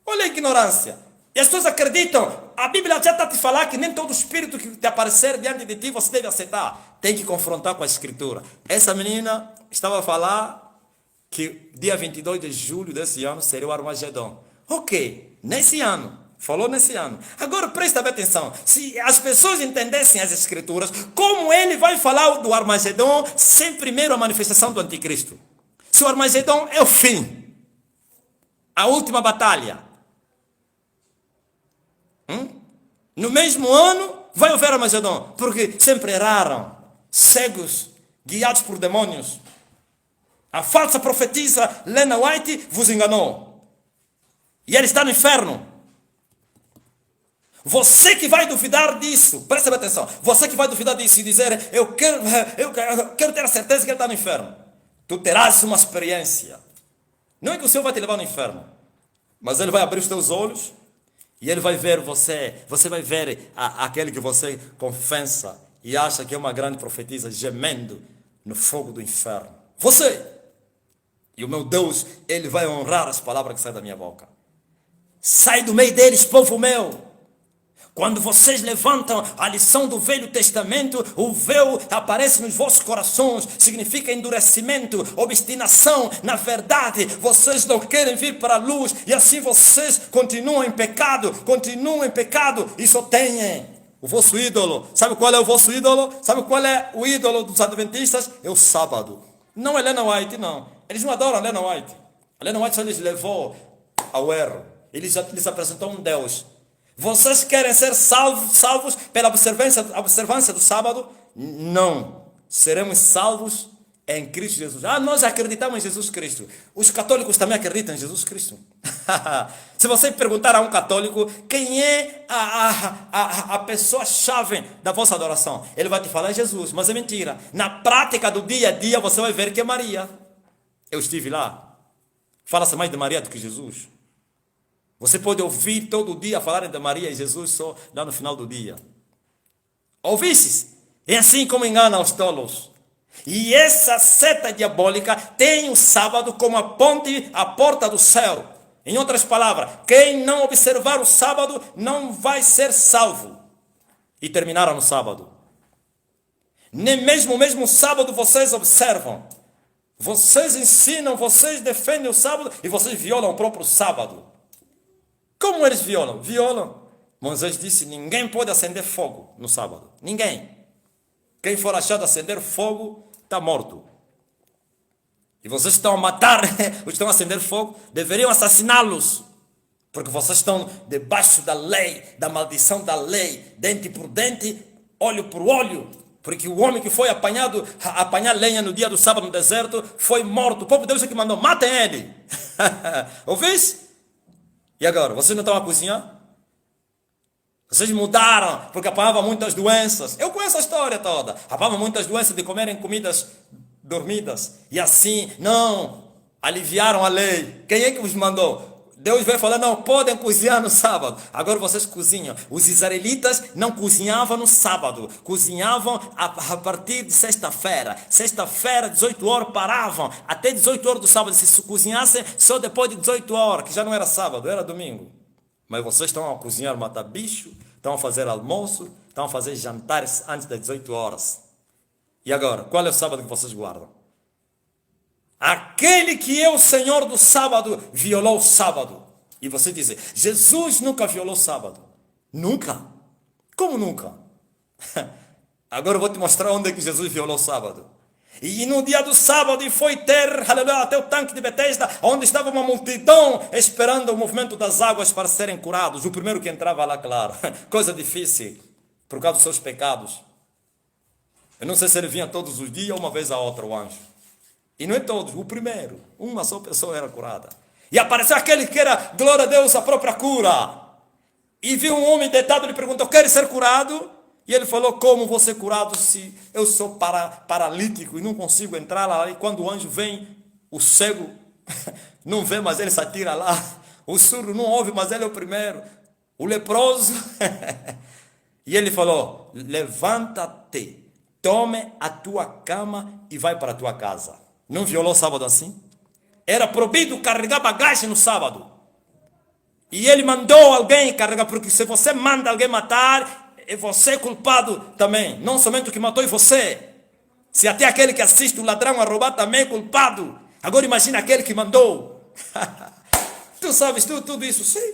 Olha a ignorância. E as pessoas acreditam. A Bíblia já está a te falar que nem todo espírito que te aparecer diante de ti você deve aceitar. Tem que confrontar com a escritura. Essa menina estava a falar que dia 22 de julho desse ano seria o Armagedon. Ok, nesse ano. Falou nesse ano. Agora presta bem atenção. Se as pessoas entendessem as escrituras, como ele vai falar do Armagedon sem primeiro a manifestação do anticristo? Se o Armagedon é o fim, a última batalha. No mesmo ano vai haver Armagedon, porque sempre erraram, cegos, guiados por demônios. A falsa profetisa Lena White vos enganou. E ele está no inferno. Você que vai duvidar disso, presta atenção. Você que vai duvidar disso e dizer, eu quero ter a certeza que ele está no inferno. Tu terás uma experiência. Não é que o Senhor vai te levar no inferno, mas ele vai abrir os teus olhos e ele vai ver você. Você vai ver aquele que você confessa e acha que é uma grande profetisa gemendo no fogo do inferno. Você! E o meu Deus, ele vai honrar as palavras que saem da minha boca. Sai do meio deles, povo meu. Quando vocês levantam a lição do Velho Testamento, o véu aparece nos vossos corações, significa endurecimento, obstinação. Na verdade, vocês não querem vir para a luz e assim vocês continuam em pecado e só têm o vosso ídolo. Sabe qual é o vosso ídolo? Sabe qual é o ídolo dos adventistas? É o sábado. Não é Lena White, não. Eles não adoram Lena White. A Lena White só lhes levou ao erro. Eles apresentou um Deus. Vocês querem ser salvos pela observância do sábado? Não. Seremos salvos em Cristo Jesus. Nós acreditamos em Jesus Cristo. Os católicos também acreditam em Jesus Cristo. Se você perguntar a um católico quem é a pessoa-chave da vossa adoração, ele vai te falar Jesus, mas é mentira. Na prática do dia a dia você vai ver que é Maria. Eu estive lá. Fala-se mais de Maria do que Jesus. Você pode ouvir todo dia falarem de Maria e Jesus só lá no final do dia. Ouvistes? É assim como enganam os tolos. E essa seta diabólica tem o sábado como a porta do céu. Em outras palavras, quem não observar o sábado não vai ser salvo. E terminaram no sábado. Nem mesmo o mesmo sábado vocês observam. Vocês ensinam, vocês defendem o sábado e vocês violam o próprio sábado. Como eles violam? Violam. Moisés disse, ninguém pode acender fogo no sábado. Ninguém. Quem for achado acender fogo, está morto. E vocês estão a matar os que estão a acender fogo, deveriam assassiná-los. Porque vocês estão debaixo da lei, da maldição da lei, dente por dente, olho por olho. Porque o homem que foi apanhar lenha no dia do sábado no deserto, foi morto. O povo de Deus é que mandou, matem ele. Ouviste? E agora, vocês não estão a cozinhar? Vocês mudaram, porque apanhavam muitas doenças. Eu conheço a história toda. Apanhavam muitas doenças de comerem comidas dormidas. E assim, não, aliviaram a lei. Quem é que vos mandou? Deus veio falar, não, podem cozinhar no sábado. Agora vocês cozinham. Os israelitas não cozinhavam no sábado. Cozinhavam a partir de sexta-feira. Sexta-feira, 18 horas, paravam. Até 18 horas do sábado. Se cozinhassem, só depois de 18 horas, que já não era sábado, era domingo. Mas vocês estão a cozinhar, matar bicho, estão a fazer almoço, estão a fazer jantares antes das 18 horas. E agora, qual é o sábado que vocês guardam? Aquele que é o Senhor do sábado violou o sábado. E você diz, Jesus nunca violou o sábado. Nunca? Como nunca? Agora eu vou te mostrar onde é que Jesus violou o sábado. E no dia do sábado foi ter, aleluia, até o tanque de Betesda, onde estava uma multidão esperando o movimento das águas para serem curados. O primeiro que entrava lá, claro, coisa difícil, por causa dos seus pecados. Eu não sei se ele vinha todos os dias ou uma vez a outra, o anjo. E não é todos, o primeiro. Uma só pessoa era curada. E apareceu aquele que era, glória a Deus, a própria cura. E viu um homem deitado e lhe perguntou, queres ser curado? E ele falou, como vou ser curado se eu sou paralítico e não consigo entrar lá? E quando o anjo vem, o cego não vê, mas ele se atira lá. O surdo não ouve, mas ele é o primeiro. O leproso. E ele falou, levanta-te, tome a tua cama e vai para a tua casa. Não violou o sábado assim? Era proibido carregar bagagem no sábado. E ele mandou alguém carregar, porque se você manda alguém matar, é você culpado também. Não somente o que matou é você. Se até aquele que assiste o ladrão a roubar também é culpado. Agora imagina aquele que mandou. Tu sabes tudo isso, sim.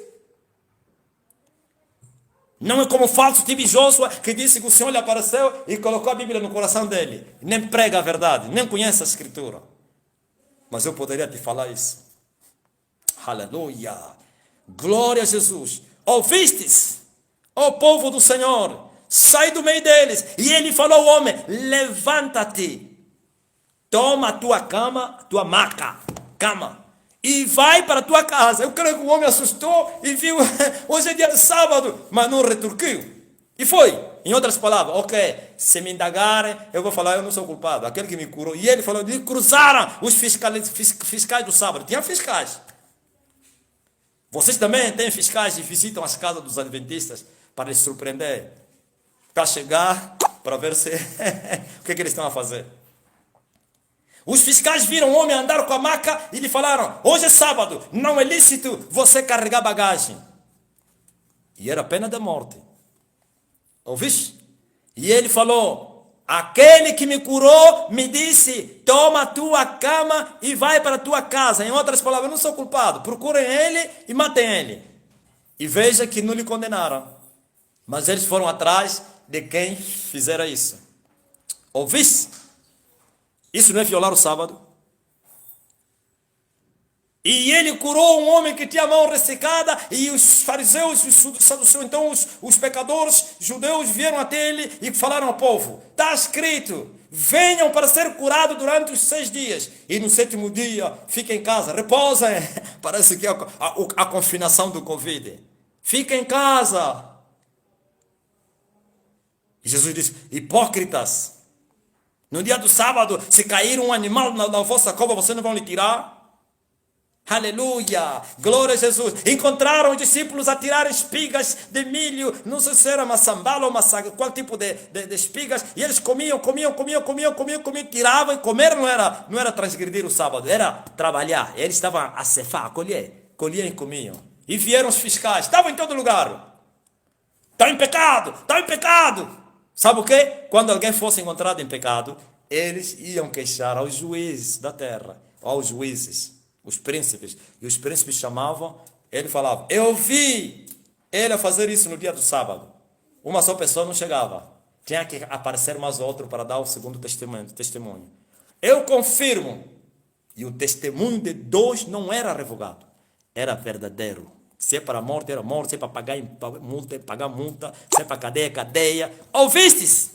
Não é como o falso tipo Joshua que disse que o Senhor lhe apareceu e colocou a Bíblia no coração dele. Nem prega a verdade, nem conhece a Escritura. Mas eu poderia te falar isso. Aleluia. Glória a Jesus. Ouvistes, ó povo do Senhor, sai do meio deles. E ele falou ao homem: levanta-te, toma a tua cama, tua maca, cama, e vai para a tua casa. Eu creio que o homem assustou e viu, hoje é dia de sábado, mas não retorquiu. E foi. Em outras palavras, ok, se me indagarem, eu vou falar, eu não sou culpado, aquele que me curou. E ele falou, cruzaram os fiscais do sábado. Tinha fiscais. Vocês também têm fiscais e visitam as casas dos adventistas para lhes surpreender, para chegar, para ver se o que eles estão a fazer. Os fiscais viram o homem andar com a maca e lhe falaram: hoje é sábado, não é lícito você carregar bagagem. E era pena de morte. Ouviste? E ele falou: aquele que me curou me disse: toma a tua cama e vai para a tua casa. Em outras palavras, eu não sou culpado. Procurem ele e matem ele. E veja que não lhe condenaram. Mas eles foram atrás de quem fizera isso. Ouviste? Isso não é violar o sábado? E ele curou um homem que tinha a mão ressecada, e os fariseus, os saduceus, então os pecadores judeus vieram até ele e falaram ao povo: está escrito, venham para ser curados durante os 6 dias, e no 7º dia fiquem em casa, reposem. Parece que é a confinação do Covid. Fiquem em casa. E Jesus disse: hipócritas, no dia do sábado, se cair um animal na vossa cova, vocês não vão lhe tirar? Aleluia, glória a Jesus. Encontraram os discípulos a tirar espigas de milho, não sei se era maçambala ou maçaga, qual tipo de espigas, e eles comiam, tiravam, e comer não era transgredir o sábado, era trabalhar. Eles estavam a cefar, a colhiam e comiam. E vieram os fiscais, estavam em todo lugar. Está em pecado. Sabe o quê? Quando alguém fosse encontrado em pecado, eles iam queixar aos juízes da terra, aos juízes, os príncipes. E os príncipes chamavam, ele falava: eu vi ele a fazer isso no dia do sábado. Uma só pessoa não chegava. Tinha que aparecer mais outro para dar o segundo testemunho. Eu confirmo. E o testemunho de 2 não era revogado. Era verdadeiro. Se é para a morte, era morte. Se é para pagar multa, pagar multa. Se é para cadeia, cadeia. Ouvistes?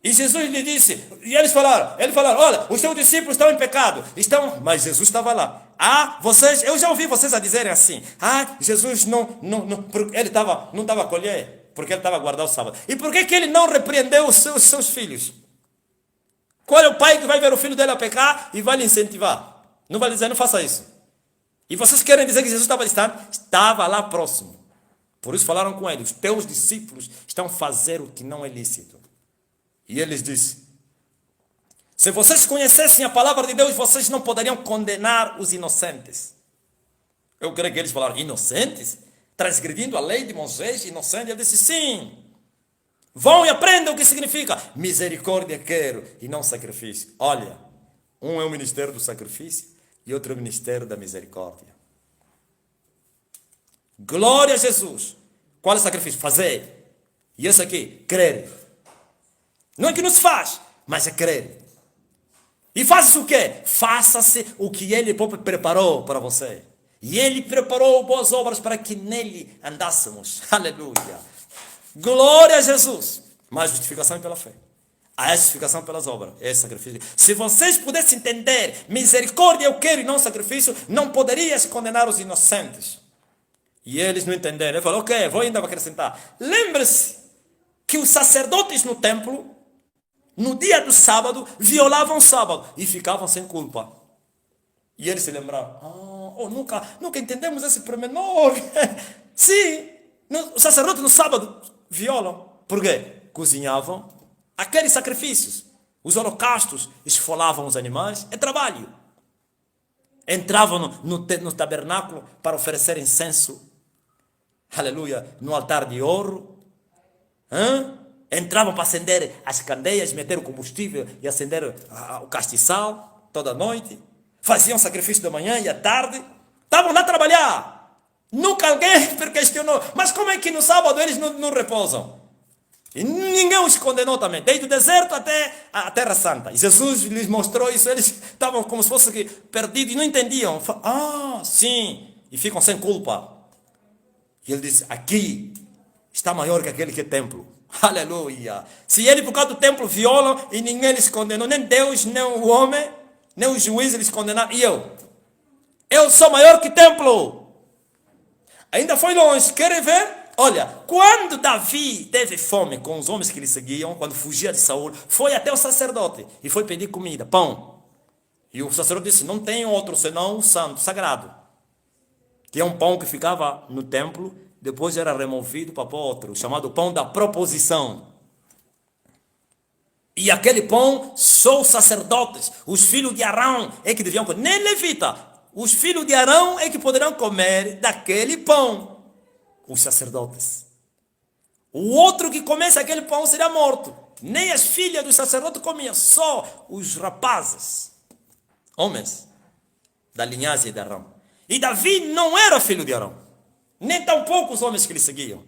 E Jesus lhe disse, e eles falaram, olha, os seus discípulos estão em pecado. Mas Jesus estava lá. Eu já ouvi vocês a dizerem assim. Jesus ele não estava a colher, porque ele estava a guardar o sábado. E por que ele não repreendeu os seus filhos? Qual é o pai que vai ver o filho dele a pecar e vai lhe incentivar? Não vai dizer, não faça isso. E vocês querem dizer que Jesus estava distante? Estava lá próximo. Por isso falaram com ele: os teus discípulos estão a fazer o que não é lícito. E eles disseram: se vocês conhecessem a palavra de Deus, vocês não poderiam condenar os inocentes. Eu creio que eles falaram: inocentes? Transgredindo a lei de Moisés, inocente? Ele disse: sim. Vão e aprendam o que significa misericórdia quero e não sacrifício. Olha, um é o ministério do sacrifício e outro é o ministério da misericórdia. Glória a Jesus. Qual é o sacrifício? Fazer. E esse aqui, crer. Não é que não se faz, mas é crer. E faça-se o quê? Faça-se o que Ele próprio preparou para você. E Ele preparou boas obras para que nele andássemos. Aleluia. Glória a Jesus. Mas justificação é pela fé. A justificação pelas obras é sacrifício. Se vocês pudessem entender, misericórdia eu quero e não sacrifício, não poderias condenar os inocentes. E eles não entenderam. Ele falou: ok, vou ainda acrescentar. Lembre-se que os sacerdotes no templo, no dia do sábado, violavam o sábado e ficavam sem culpa. E eles se lembraram: nunca entendemos esse pormenor. Sim, os sacerdotes no sábado violam. Por quê? Cozinhavam aqueles sacrifícios, os holocaustos, esfolavam os animais. É trabalho. entravam no tabernáculo para oferecer incenso, aleluia, no altar de ouro. Entravam para acender as candeias, meter o combustível e acender o castiçal toda noite. Faziam sacrifício da manhã e à tarde. Estavam lá a trabalhar. Nunca alguém questionou. Mas como é que no sábado eles não repousam? E ninguém os condenou também. Desde o deserto até a Terra Santa. E Jesus lhes mostrou isso. Eles estavam como se fossem perdidos e não entendiam. Sim. E ficam sem culpa. E ele disse, aqui está maior que aquele que é templo. Aleluia. Se ele por causa do templo violam e ninguém lhes condenou, nem Deus, nem o homem, nem os juízes lhes condenaram. E eu sou maior que templo. Ainda foi longe. Querem ver? Olha, quando Davi teve fome com os homens que lhe seguiam, quando fugia de Saul, foi até o sacerdote e foi pedir comida, pão. E o sacerdote disse, não tem outro senão o santo, sagrado. Que é um pão que ficava no templo, depois era removido para pôr outro, chamado pão da proposição. E aquele pão, só os sacerdotes, os filhos de Arão, é que deviam comer, nem levita. Os filhos de Arão é que poderão comer daquele pão. Os sacerdotes. O outro que comesse aquele pão seria morto. Nem as filhas dos sacerdotes comiam, só os rapazes, homens da linhagem de Arão. E Davi não era filho de Arão, nem tampouco os homens que lhe seguiam.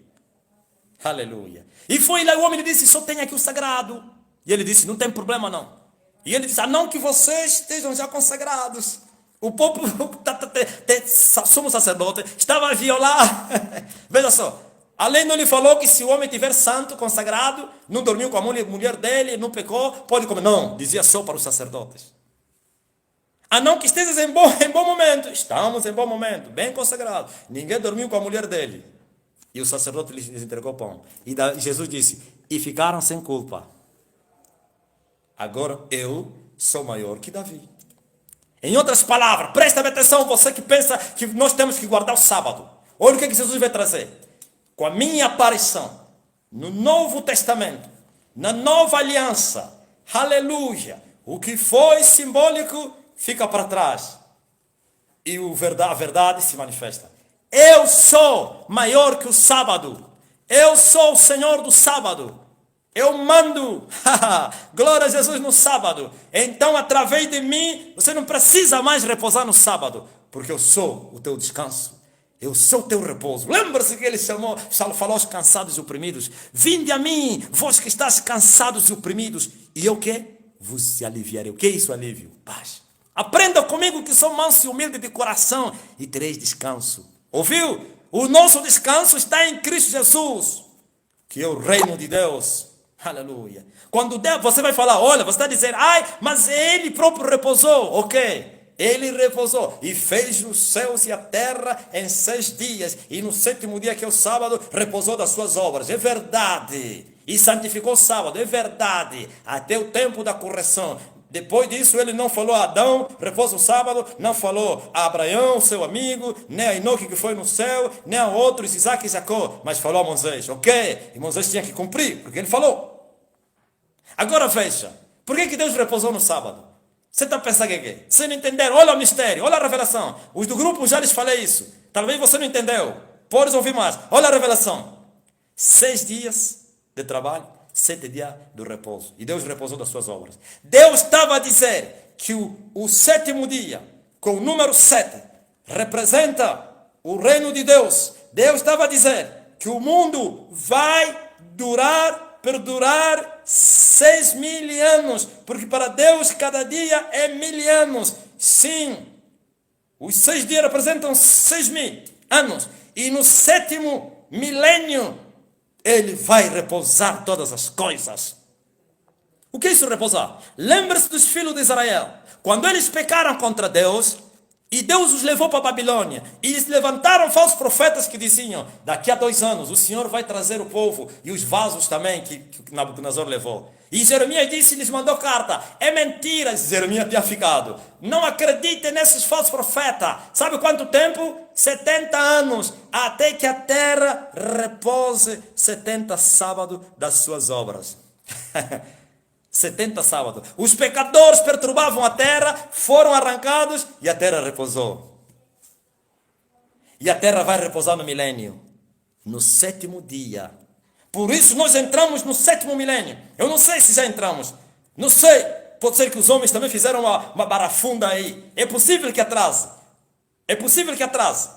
Aleluia. E foi lá, o homem lhe disse, só tem aqui o sagrado. E ele disse, não tem problema não. E ele disse, não que vocês estejam já consagrados. O povo, somos sacerdotes, estava a violar. Veja só, além não lhe falou que se o homem tiver santo, consagrado, não dormiu com a mulher dele, não pecou, pode comer. Não, dizia só para os sacerdotes. Não que estejas em bom momento. Estamos em bom momento, bem consagrado. Ninguém dormiu com a mulher dele. E o sacerdote lhes entregou pão. E Jesus disse, e ficaram sem culpa. Agora eu sou maior que Davi. Em outras palavras, presta atenção, você que pensa que nós temos que guardar o sábado. Olha o que Jesus vai trazer. Com a minha aparição, no Novo Testamento, na Nova Aliança, aleluia, o que foi simbólico fica para trás. E a verdade se manifesta. Eu sou maior que o sábado. Eu sou o Senhor do sábado. Eu mando, glória a Jesus, no sábado. Então, através de mim, você não precisa mais repousar no sábado, porque eu sou o teu descanso. Eu sou o teu repouso. Lembra-se que ele falou aos cansados e oprimidos. Vinde a mim, vós que estáis cansados e oprimidos, e eu que vos aliviarei. O que é isso, alívio? Paz. Aprenda comigo que sou manso e humilde de coração, e tereis descanso. Ouviu? O nosso descanso está em Cristo Jesus, que é o reino de Deus. Aleluia. Quando você vai falar, olha, você está dizendo, mas ele próprio repousou. Ok, ele repousou e fez os céus e a terra em 6 dias. E no 7º dia, que é o sábado, repousou das suas obras. É verdade. E santificou o sábado. É verdade. Até o tempo da correção. Depois disso, ele não falou a Adão, repousa o sábado, não falou a Abraão, seu amigo, nem a Enoque que foi no céu, nem a outros, Isaac e Jacó, mas falou a Moisés, ok? E Moisés tinha que cumprir, porque ele falou. Agora veja, por que Deus repousou no sábado? Você está pensando que é quê? Você não entendeu? Olha o mistério, olha a revelação. Os do grupo já lhes falei isso. Talvez você não entendeu. Podes ouvir mais. Olha a revelação. 6 dias de trabalho, 7 dias do repouso. E Deus repousou das suas obras. Deus estava a dizer que o 7º dia, com o número 7, representa o reino de Deus. Deus estava a dizer que o mundo vai perdurar 6.000 anos. Porque para Deus cada dia é 1.000 anos. Sim, os 6 dias representam 6.000 anos. E no 7º milênio, ele vai repousar todas as coisas. O que é isso repousar? Lembre-se dos filhos de Israel. Quando eles pecaram contra Deus, e Deus os levou para a Babilônia, e eles levantaram falsos profetas que diziam, daqui a 2 anos o Senhor vai trazer o povo, e os vasos também que Nabucodonosor levou. E Jeremias disse, lhes mandou carta, é mentira, Jeremias tinha ficado. Não acreditem nesses falsos profetas. Sabe quanto tempo? 70 anos, até que a terra repose 70 sábados das suas obras. 70 sábados. Os pecadores perturbavam a terra, foram arrancados e a terra repousou. E a terra vai repousar no milênio, no sétimo dia. Por isso nós entramos no sétimo milênio. Eu não sei se já entramos. Não sei. Pode ser que os homens também fizeram uma barafunda aí. É possível que atrase. É possível que atrase.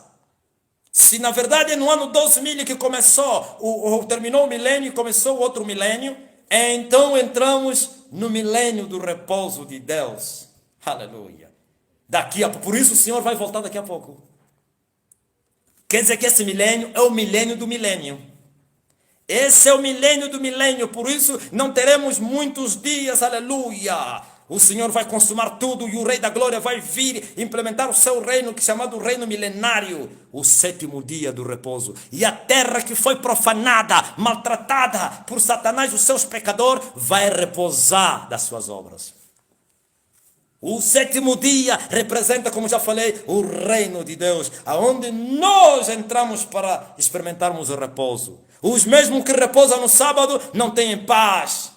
Se na verdade é no ano 2000 que começou, terminou o milênio e começou o outro milênio, então entramos no milênio do repouso de Deus. Aleluia. Por isso o Senhor vai voltar daqui a pouco. Quer dizer que esse milênio é o milênio do milênio. Esse é o milênio do milênio, por isso não teremos muitos dias, aleluia. O Senhor vai consumar tudo e o Rei da Glória vai vir implementar o seu reino, que é chamado reino milenário, o sétimo dia do repouso. E a terra que foi profanada, maltratada por Satanás, os seus pecadores, vai repousar das suas obras. O sétimo dia representa, como já falei, o reino de Deus, aonde nós entramos para experimentarmos o repouso. Os mesmos que repousam no sábado não têm paz.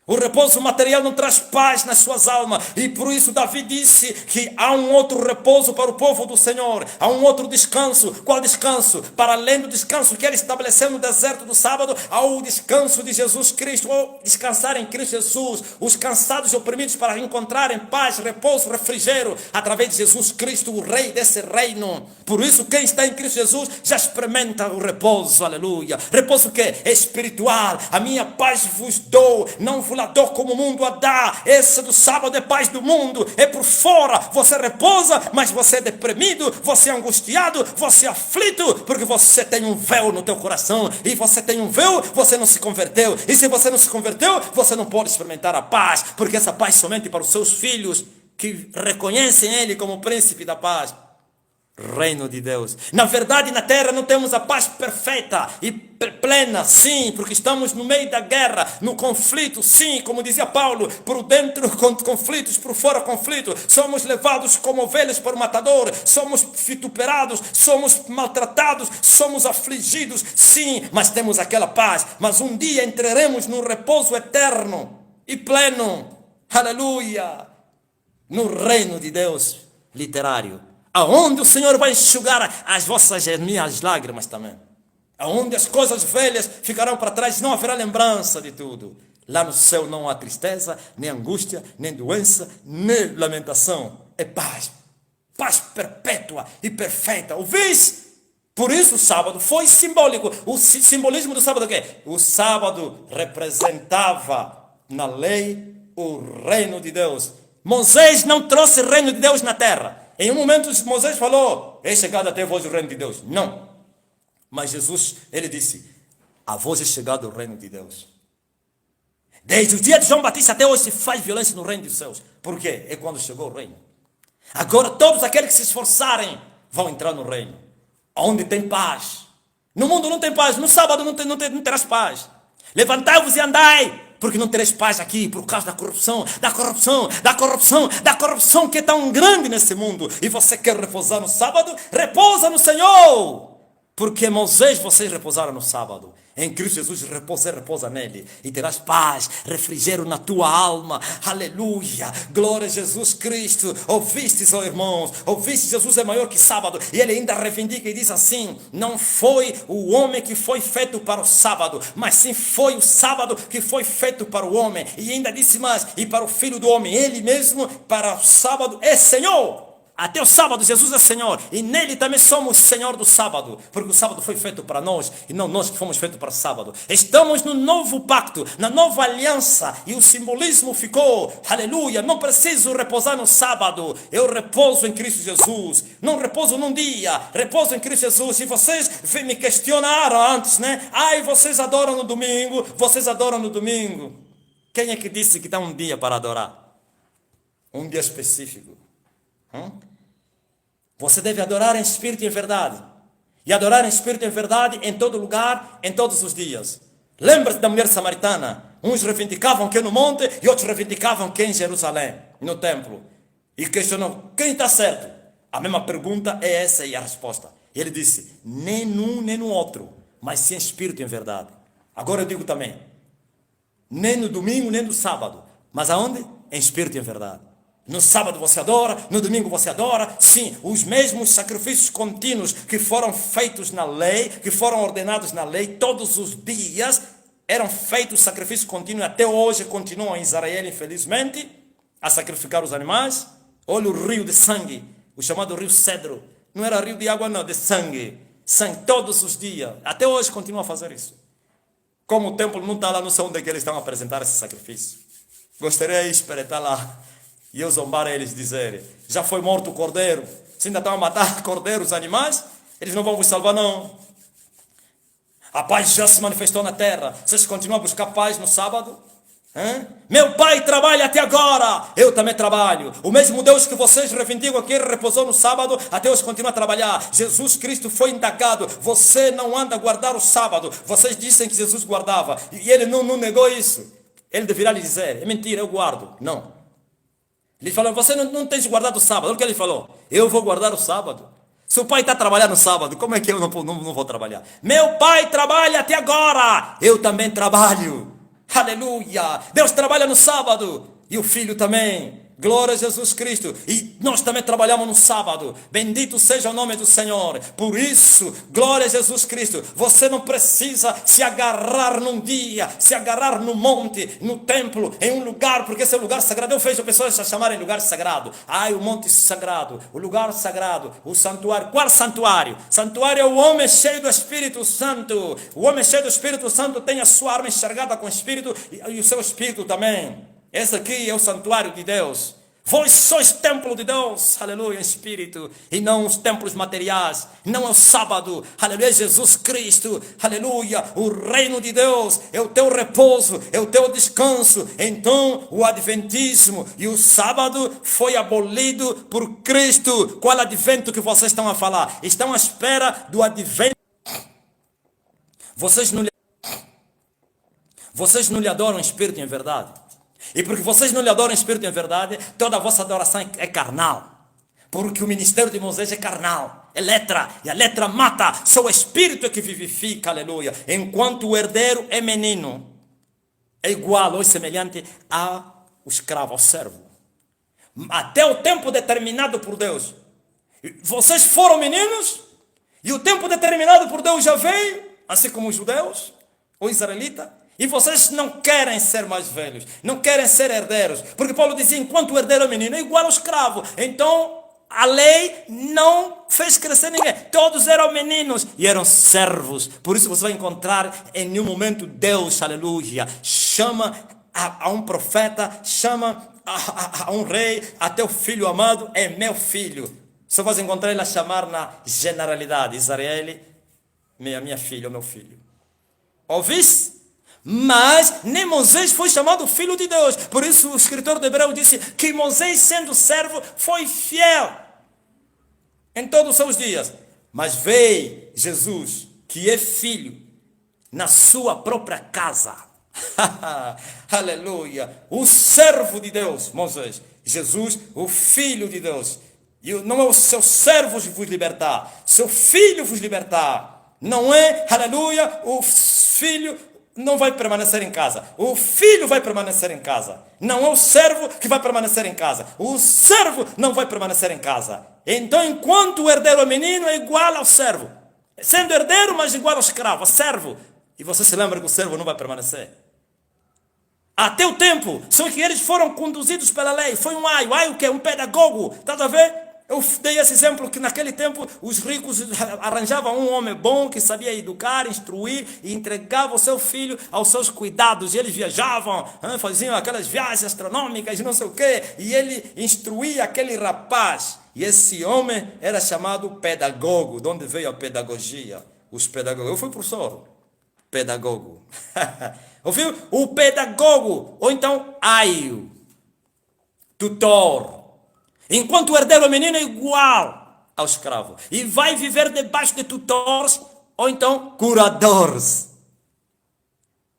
O repouso material não traz paz nas suas almas. E por isso Davi disse que há um outro repouso para o povo do Senhor. Há um outro descanso. Qual descanso? Para além do descanso que ele estabeleceu no deserto do sábado, há o descanso de Jesus Cristo. Ou descansar em Cristo Jesus. Os cansados e oprimidos para encontrarem paz, repouso, refrigério. Através de Jesus Cristo, o Rei desse reino. Por isso quem está em Cristo Jesus já experimenta o repouso. Aleluia. Repouso que é espiritual. A minha paz vos dou. Não vos dor como o mundo a dá. Esse do sábado é paz do mundo, é por fora, você repousa, mas você é deprimido, você é angustiado, você é aflito, porque você tem um véu no teu coração, e você tem um véu, você não se converteu, e se você não se converteu, você não pode experimentar a paz, porque essa paz somente para os seus filhos, que reconhecem Ele como o príncipe da paz. Reino de Deus. Na verdade, na terra não temos a paz perfeita e plena, sim, porque estamos no meio da guerra, no conflito, sim, como dizia Paulo, por dentro conflitos, por fora conflito. Somos levados como ovelhas para o matador, somos vituperados, somos maltratados, somos afligidos, sim, mas temos aquela paz. Mas um dia entraremos num repouso eterno e pleno, aleluia, no reino de Deus literário. Aonde o Senhor vai enxugar as vossas e minhas lágrimas também. Aonde as coisas velhas ficarão para trás, não haverá lembrança de tudo. Lá no céu não há tristeza, nem angústia, nem doença, nem lamentação. É paz. Paz perpétua e perfeita. Ouvis? Por isso o sábado foi simbólico. O simbolismo do sábado é o quê? O sábado representava na lei o reino de Deus. Moisés não trouxe o reino de Deus na terra. Em um momento Moisés falou, é chegado até vós o reino de Deus. Não. Mas Jesus, ele disse, a vós é chegado o reino de Deus. Desde o dia de João Batista até hoje se faz violência no reino dos céus. Por quê? É quando chegou o reino. Agora todos aqueles que se esforçarem vão entrar no reino. Onde tem paz. No mundo não tem paz. No sábado não terás paz. Levantai-vos e andai. Porque não tereis paz aqui por causa da corrupção, que é tão grande nesse mundo. E você quer repousar no sábado? Repousa no Senhor. Porque Moisés, vocês repousaram no sábado. Em Cristo Jesus, repousa nele. E terás paz, refrigério na tua alma. Aleluia. Glória a Jesus Cristo. Ouvistes, ó irmãos. Ouvistes, Jesus é maior que sábado. E ele ainda reivindica e diz assim, não foi o homem que foi feito para o sábado, mas sim foi o sábado que foi feito para o homem. E ainda disse mais, e para o Filho do homem. Ele mesmo, para o sábado, é Senhor. Até o sábado Jesus é Senhor, e nele também somos Senhor do sábado, porque o sábado foi feito para nós, e não nós que fomos feitos para o sábado. Estamos no novo pacto, na nova aliança, e o simbolismo ficou, aleluia, não preciso repousar no sábado, eu repouso em Cristo Jesus, não repouso num dia, repouso em Cristo Jesus. E vocês me questionaram antes, né? Ai, vocês adoram no domingo, Quem é que disse que dá um dia para adorar? Um dia específico. Você deve adorar em espírito e em verdade. E adorar em espírito e em verdade em todo lugar, em todos os dias. Lembra-se da mulher samaritana. Uns reivindicavam que é no monte e outros reivindicavam que é em Jerusalém, no templo. E questionou, quem está certo? A mesma pergunta é essa e a resposta. Ele disse, nem num nem no outro, mas sim em espírito e em verdade. Agora eu digo também, nem no domingo nem no sábado, Mas aonde? Em espírito e em verdade. No sábado você adora, no domingo você adora. Sim, os mesmos sacrifícios contínuos que foram feitos na lei, que foram ordenados na lei, todos os dias eram feitos sacrifícios contínuos. Até hoje continuam em Israel, infelizmente, a sacrificar os animais. Olha o rio de sangue, o chamado rio Cedro. Não era rio de água não, de sangue. Sangue todos os dias. Até hoje continuam a fazer isso. Como o templo não está lá, não sei onde é que eles estão a apresentar esse sacrifício. Gostaria de espreitar lá e eu zombar a eles dizerem, já foi morto o cordeiro, se ainda estão a matar cordeiros, os animais, eles não vão vos salvar não. A paz já se manifestou na terra, vocês continuam a buscar paz no sábado? Meu pai trabalha até agora, eu também trabalho. O mesmo Deus que vocês reivindicam que repousou no sábado, até hoje continua a trabalhar. Jesus Cristo foi indagado, você não anda a guardar o sábado. Vocês dizem que Jesus guardava, e ele não negou isso. Ele deveria lhe dizer, é mentira, eu guardo. Não. Ele falou, você não tem guardado o sábado. Olha o que ele falou, eu vou guardar o sábado. Se o pai está trabalhando no sábado, como é que eu não vou trabalhar? Meu pai trabalha até agora, eu também trabalho. Aleluia! Deus trabalha no sábado e o Filho também. Glória a Jesus Cristo. E nós também trabalhamos no sábado. Bendito seja o nome do Senhor. Por isso, glória a Jesus Cristo. Você não precisa se agarrar num dia, se agarrar no monte, no templo, em um lugar, porque esse é um lugar sagrado. Eu vejo pessoas a chamarem lugar sagrado. Ai, o monte sagrado, o lugar sagrado, o santuário. Qual santuário? Santuário é o homem cheio do Espírito Santo. O homem cheio do Espírito Santo tem a sua alma enxergada com o Espírito e o seu Espírito também. Esse aqui é o santuário de Deus. Vós sois templo de Deus, aleluia, em espírito, e não os templos materiais, não é o sábado, aleluia, Jesus Cristo, aleluia, o reino de Deus é o teu repouso, é o teu descanso. Então o adventismo e o sábado foi abolido por Cristo. Qual advento que vocês estão a falar? Estão à espera do advento. Vocês não lhe adoram em espírito e em verdade. E porque vocês não lhe adoram em espírito e em verdade, toda a vossa adoração é carnal. Porque o ministério de Moisés é carnal, é letra, e a letra mata, só o espírito é que vivifica, aleluia. Enquanto o herdeiro é menino, é igual ou semelhante ao escravo, ao servo. Até o tempo determinado por Deus. Vocês foram meninos, e o tempo determinado por Deus já veio, assim como os judeus, ou israelitas. E vocês não querem ser mais velhos, não querem ser herdeiros. Porque Paulo dizia, enquanto o herdeiro é menino, é igual ao escravo. Então, a lei não fez crescer ninguém. Todos eram meninos e eram servos. Por isso você vai encontrar em nenhum momento Deus, aleluia, chama a um profeta, chama a um rei, a teu filho amado, é meu filho. Só vai encontrar ele a chamar na generalidade. Israel, minha filha, meu filho. Ouviste? Mas nem Moisés foi chamado filho de Deus. Por isso o escritor de Hebreu disse que Moisés, sendo servo, foi fiel em todos os seus dias. Mas veio Jesus, que é filho, na sua própria casa. Aleluia. O servo de Deus, Moisés. Jesus, o filho de Deus. E não é o seu servo vos libertar, seu filho vos libertar. Não é, aleluia, o filho não vai permanecer em casa. O filho vai permanecer em casa. Não é o servo que vai permanecer em casa. O servo não vai permanecer em casa. Então, enquanto o herdeiro é menino, é igual ao servo. Sendo herdeiro, mas igual ao escravo, servo. E você se lembra que o servo não vai permanecer. Até o tempo, só que eles foram conduzidos pela lei. Foi um aio. Aio que é um pedagogo. Está a ver? Eu dei esse exemplo que naquele tempo os ricos arranjavam um homem bom que sabia educar, instruir e entregava o seu filho aos seus cuidados. E eles viajavam, faziam aquelas viagens astronômicas, não sei o quê. E ele instruía aquele rapaz. E esse homem era chamado pedagogo. De onde veio a pedagogia? Os pedagogos. Eu fui professor. Pedagogo. Ouviu? O pedagogo. Ou então, aio. Tutor. Enquanto o herdeiro menino é igual ao escravo. E vai viver debaixo de tutores ou então curadores.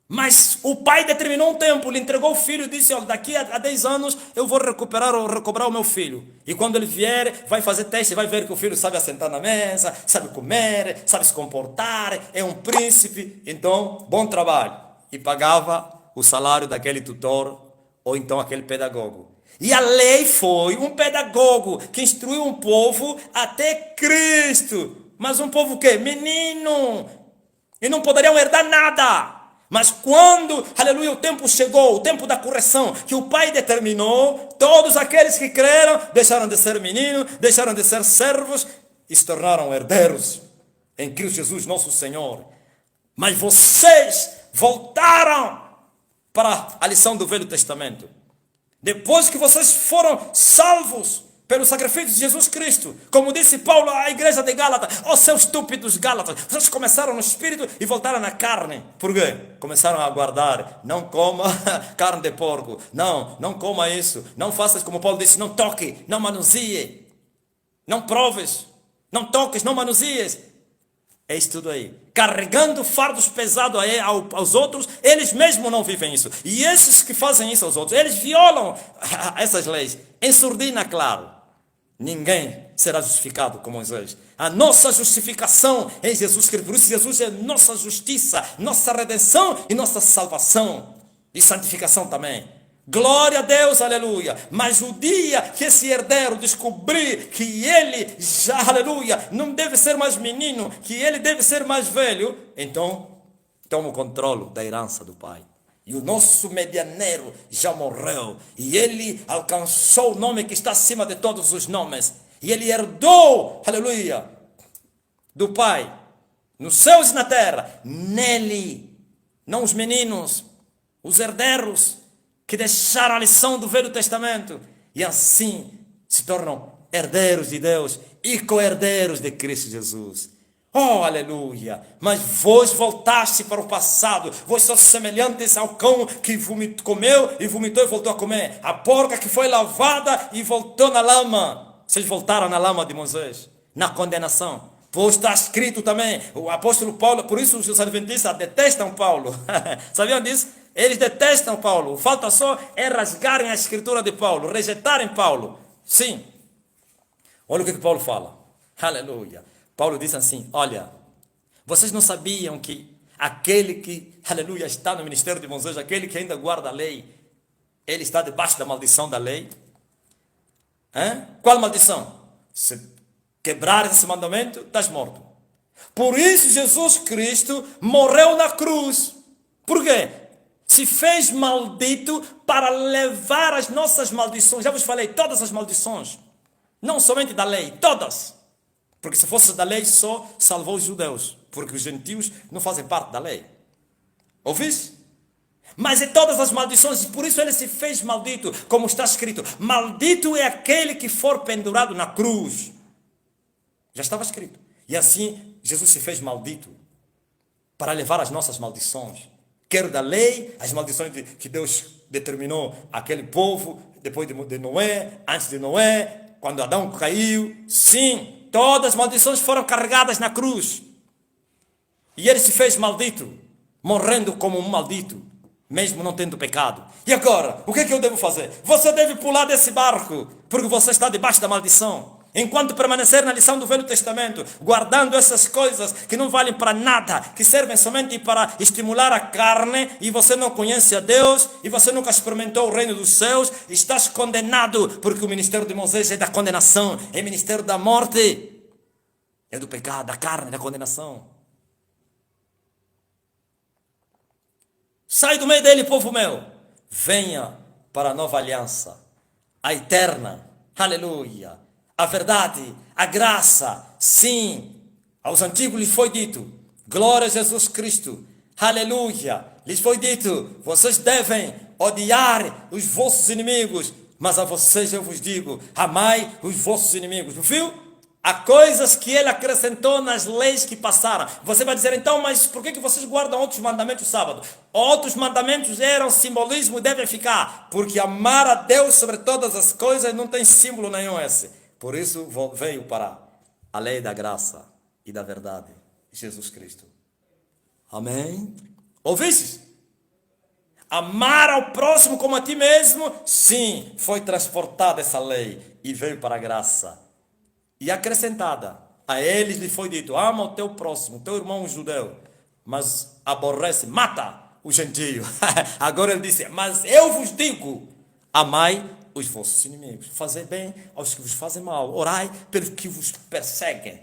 Mas o pai determinou um tempo, lhe entregou o filho e disse, olha, daqui a 10 anos eu vou recobrar o meu filho. E quando ele vier, vai fazer teste, vai ver que o filho sabe assentar na mesa, sabe comer, sabe se comportar, é um príncipe. Então, bom trabalho. E pagava o salário daquele tutor ou então aquele pedagogo. E a lei foi um pedagogo que instruiu um povo até Cristo. Mas um povo que? Menino. E não poderiam herdar nada. Mas quando, aleluia, o tempo chegou, o tempo da correção, que o Pai determinou, todos aqueles que creram deixaram de ser meninos, deixaram de ser servos e se tornaram herdeiros em Cristo Jesus, nosso Senhor. Mas vocês voltaram para a lição do Velho Testamento. Depois que vocês foram salvos pelo sacrifício de Jesus Cristo, como disse Paulo à igreja de Gálatas, ó seus estúpidos Gálatas, vocês começaram no espírito e voltaram na carne. Por quê? Começaram a guardar, não coma carne de porco, não coma isso, não faças como Paulo disse, não toque, não manuseie, não proves, não toques, não manusees. É isso tudo aí. Carregando fardos pesados aos outros, eles mesmos não vivem isso. E esses que fazem isso aos outros, eles violam essas leis. Em surdina, claro. Ninguém será justificado como Moisés. A nossa justificação em Jesus Cristo. Por isso Jesus é nossa justiça, nossa redenção e nossa salvação. E santificação também. Glória a Deus, aleluia. Mas o dia que esse herdeiro descobrir que ele já, aleluia, não deve ser mais menino, que ele deve ser mais velho, então toma o controle da herança do pai. E o nosso medianeiro já morreu. E ele alcançou o nome que está acima de todos os nomes. E ele herdou, aleluia, do pai, nos céus e na terra, nele, não os meninos, os herdeiros, que deixaram a lição do Velho Testamento e assim se tornam herdeiros de Deus e co-herdeiros de Cristo Jesus. Oh, aleluia! Mas vós voltaste para o passado, vós sois semelhantes ao cão que comeu e vomitou e voltou a comer, a porca que foi lavada e voltou na lama. Vocês voltaram na lama de Moisés, na condenação. Pois está escrito também, o apóstolo Paulo, por isso os adventistas detestam Paulo. Sabiam disso? Eles detestam Paulo. Falta só é rasgarem a escritura de Paulo, rejeitarem Paulo. Sim. Olha o que Paulo fala. Aleluia. Paulo diz assim, olha, vocês não sabiam que aquele que, aleluia, está no ministério de Moisés, aquele que ainda guarda a lei, ele está debaixo da maldição da lei? Qual maldição? Se quebrar esse mandamento, estás morto. Por isso Jesus Cristo morreu na cruz. Por quê? Se fez maldito para levar as nossas maldições. Já vos falei, todas as maldições. Não somente da lei, todas. Porque se fosse da lei, só salvou os judeus. Porque os gentios não fazem parte da lei. Ouviste? Mas é todas as maldições, e por isso ele se fez maldito, como está escrito. Maldito é aquele que for pendurado na cruz. Já estava escrito. E assim, Jesus se fez maldito para levar as nossas maldições. Quer da lei, as maldições que Deus determinou àquele povo, depois de Noé, antes de Noé, quando Adão caiu. Sim, todas as maldições foram carregadas na cruz. E ele se fez maldito, morrendo como um maldito, mesmo não tendo pecado. E agora, o que é que eu devo fazer? Você deve pular desse barco, porque você está debaixo da maldição. Enquanto permanecer na lição do Velho Testamento, guardando essas coisas que não valem para nada, que servem somente para estimular a carne, e você não conhece a Deus, e você nunca experimentou o reino dos céus, estás condenado, porque o ministério de Moisés é da condenação, é o ministério da morte, é do pecado, da carne, da condenação. Sai do meio dele, povo meu, venha para a nova aliança, a eterna, aleluia. A verdade, a graça, sim, aos antigos lhes foi dito, glória a Jesus Cristo, aleluia, lhes foi dito, vocês devem odiar os vossos inimigos, mas a vocês eu vos digo, amai os vossos inimigos, viu? Há coisas que ele acrescentou nas leis que passaram. Você vai dizer, então, mas por que vocês guardam outros mandamentos sábado? Outros mandamentos eram simbolismo e devem ficar, porque amar a Deus sobre todas as coisas não tem símbolo nenhum esse. Por isso veio para a lei da graça e da verdade, Jesus Cristo. Amém? Ouviste? Amar ao próximo como a ti mesmo, sim, foi transportada essa lei e veio para a graça. E acrescentada, a eles lhe foi dito, ama o teu próximo, teu irmão judeu, mas aborrece, mata o gentio. Agora ele disse, mas eu vos digo, amai os vossos inimigos, fazei bem aos que vos fazem mal, orai pelos que vos perseguem.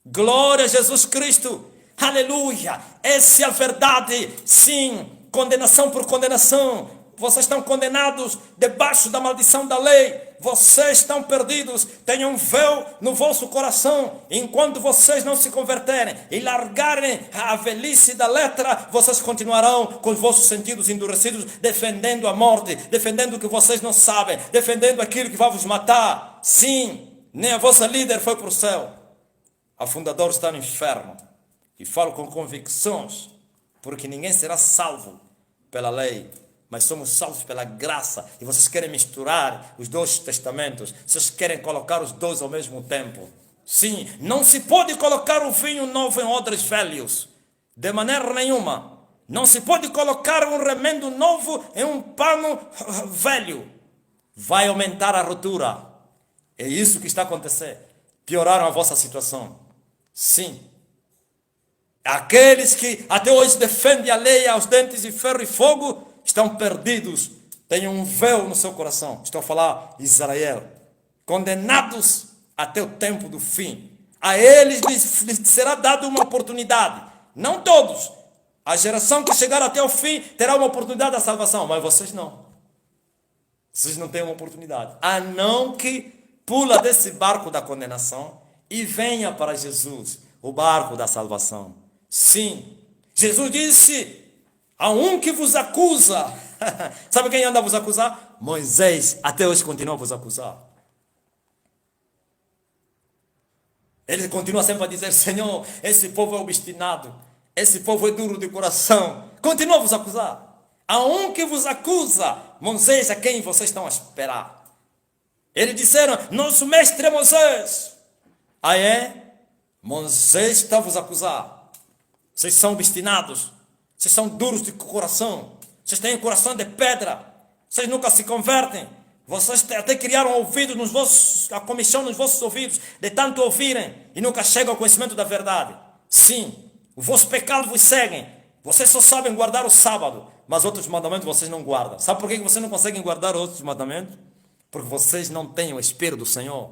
Glória a Jesus Cristo, aleluia, essa é a verdade. Sim, condenação por condenação, vocês estão condenados debaixo da maldição da lei, vocês estão perdidos, tenham um véu no vosso coração, enquanto vocês não se converterem e largarem a velhice da letra, vocês continuarão com os vossos sentidos endurecidos, defendendo a morte, defendendo o que vocês não sabem, defendendo aquilo que vai vos matar. Sim, nem a vossa líder foi para o céu, a fundadora está no inferno, e falo com convicções, porque ninguém será salvo pela lei, mas somos salvos pela graça. E vocês querem misturar os dois testamentos, vocês querem colocar os dois ao mesmo tempo. Sim, não se pode colocar o vinho novo em odres velhos, de maneira nenhuma. Não se pode colocar um remendo novo em um pano velho, vai aumentar a ruptura. É isso que está acontecendo, pioraram a vossa situação. Sim, aqueles que até hoje defendem a lei aos dentes de ferro e fogo, estão perdidos, têm um véu no seu coração. Estou a falar Israel, condenados até o tempo do fim. A eles lhes será dada uma oportunidade, não todos. A geração que chegar até o fim terá uma oportunidade da salvação, mas vocês não. Vocês não têm uma oportunidade, a não que pula desse barco da condenação e venha para Jesus, o barco da salvação. Sim, Jesus disse, há um que vos acusa. Sabe quem anda a vos acusar? Moisés, até hoje continua a vos acusar. Ele continua sempre a dizer, Senhor, esse povo é obstinado, esse povo é duro de coração. Continua a vos acusar. Há um que vos acusa, Moisés, a quem vocês estão a esperar. Eles disseram, nosso mestre é Moisés. Ah é? Moisés está a vos acusar. Vocês são obstinados, vocês são duros de coração, vocês têm coração de pedra, vocês nunca se convertem, vocês até criaram ouvidos nos vossos, a comichão nos vossos ouvidos, de tanto ouvirem e nunca chegam ao conhecimento da verdade. Sim, o vosso pecado vos seguem, vocês só sabem guardar o sábado, mas outros mandamentos vocês não guardam. Sabe por que vocês não conseguem guardar outros mandamentos? Porque vocês não têm o Espírito do Senhor.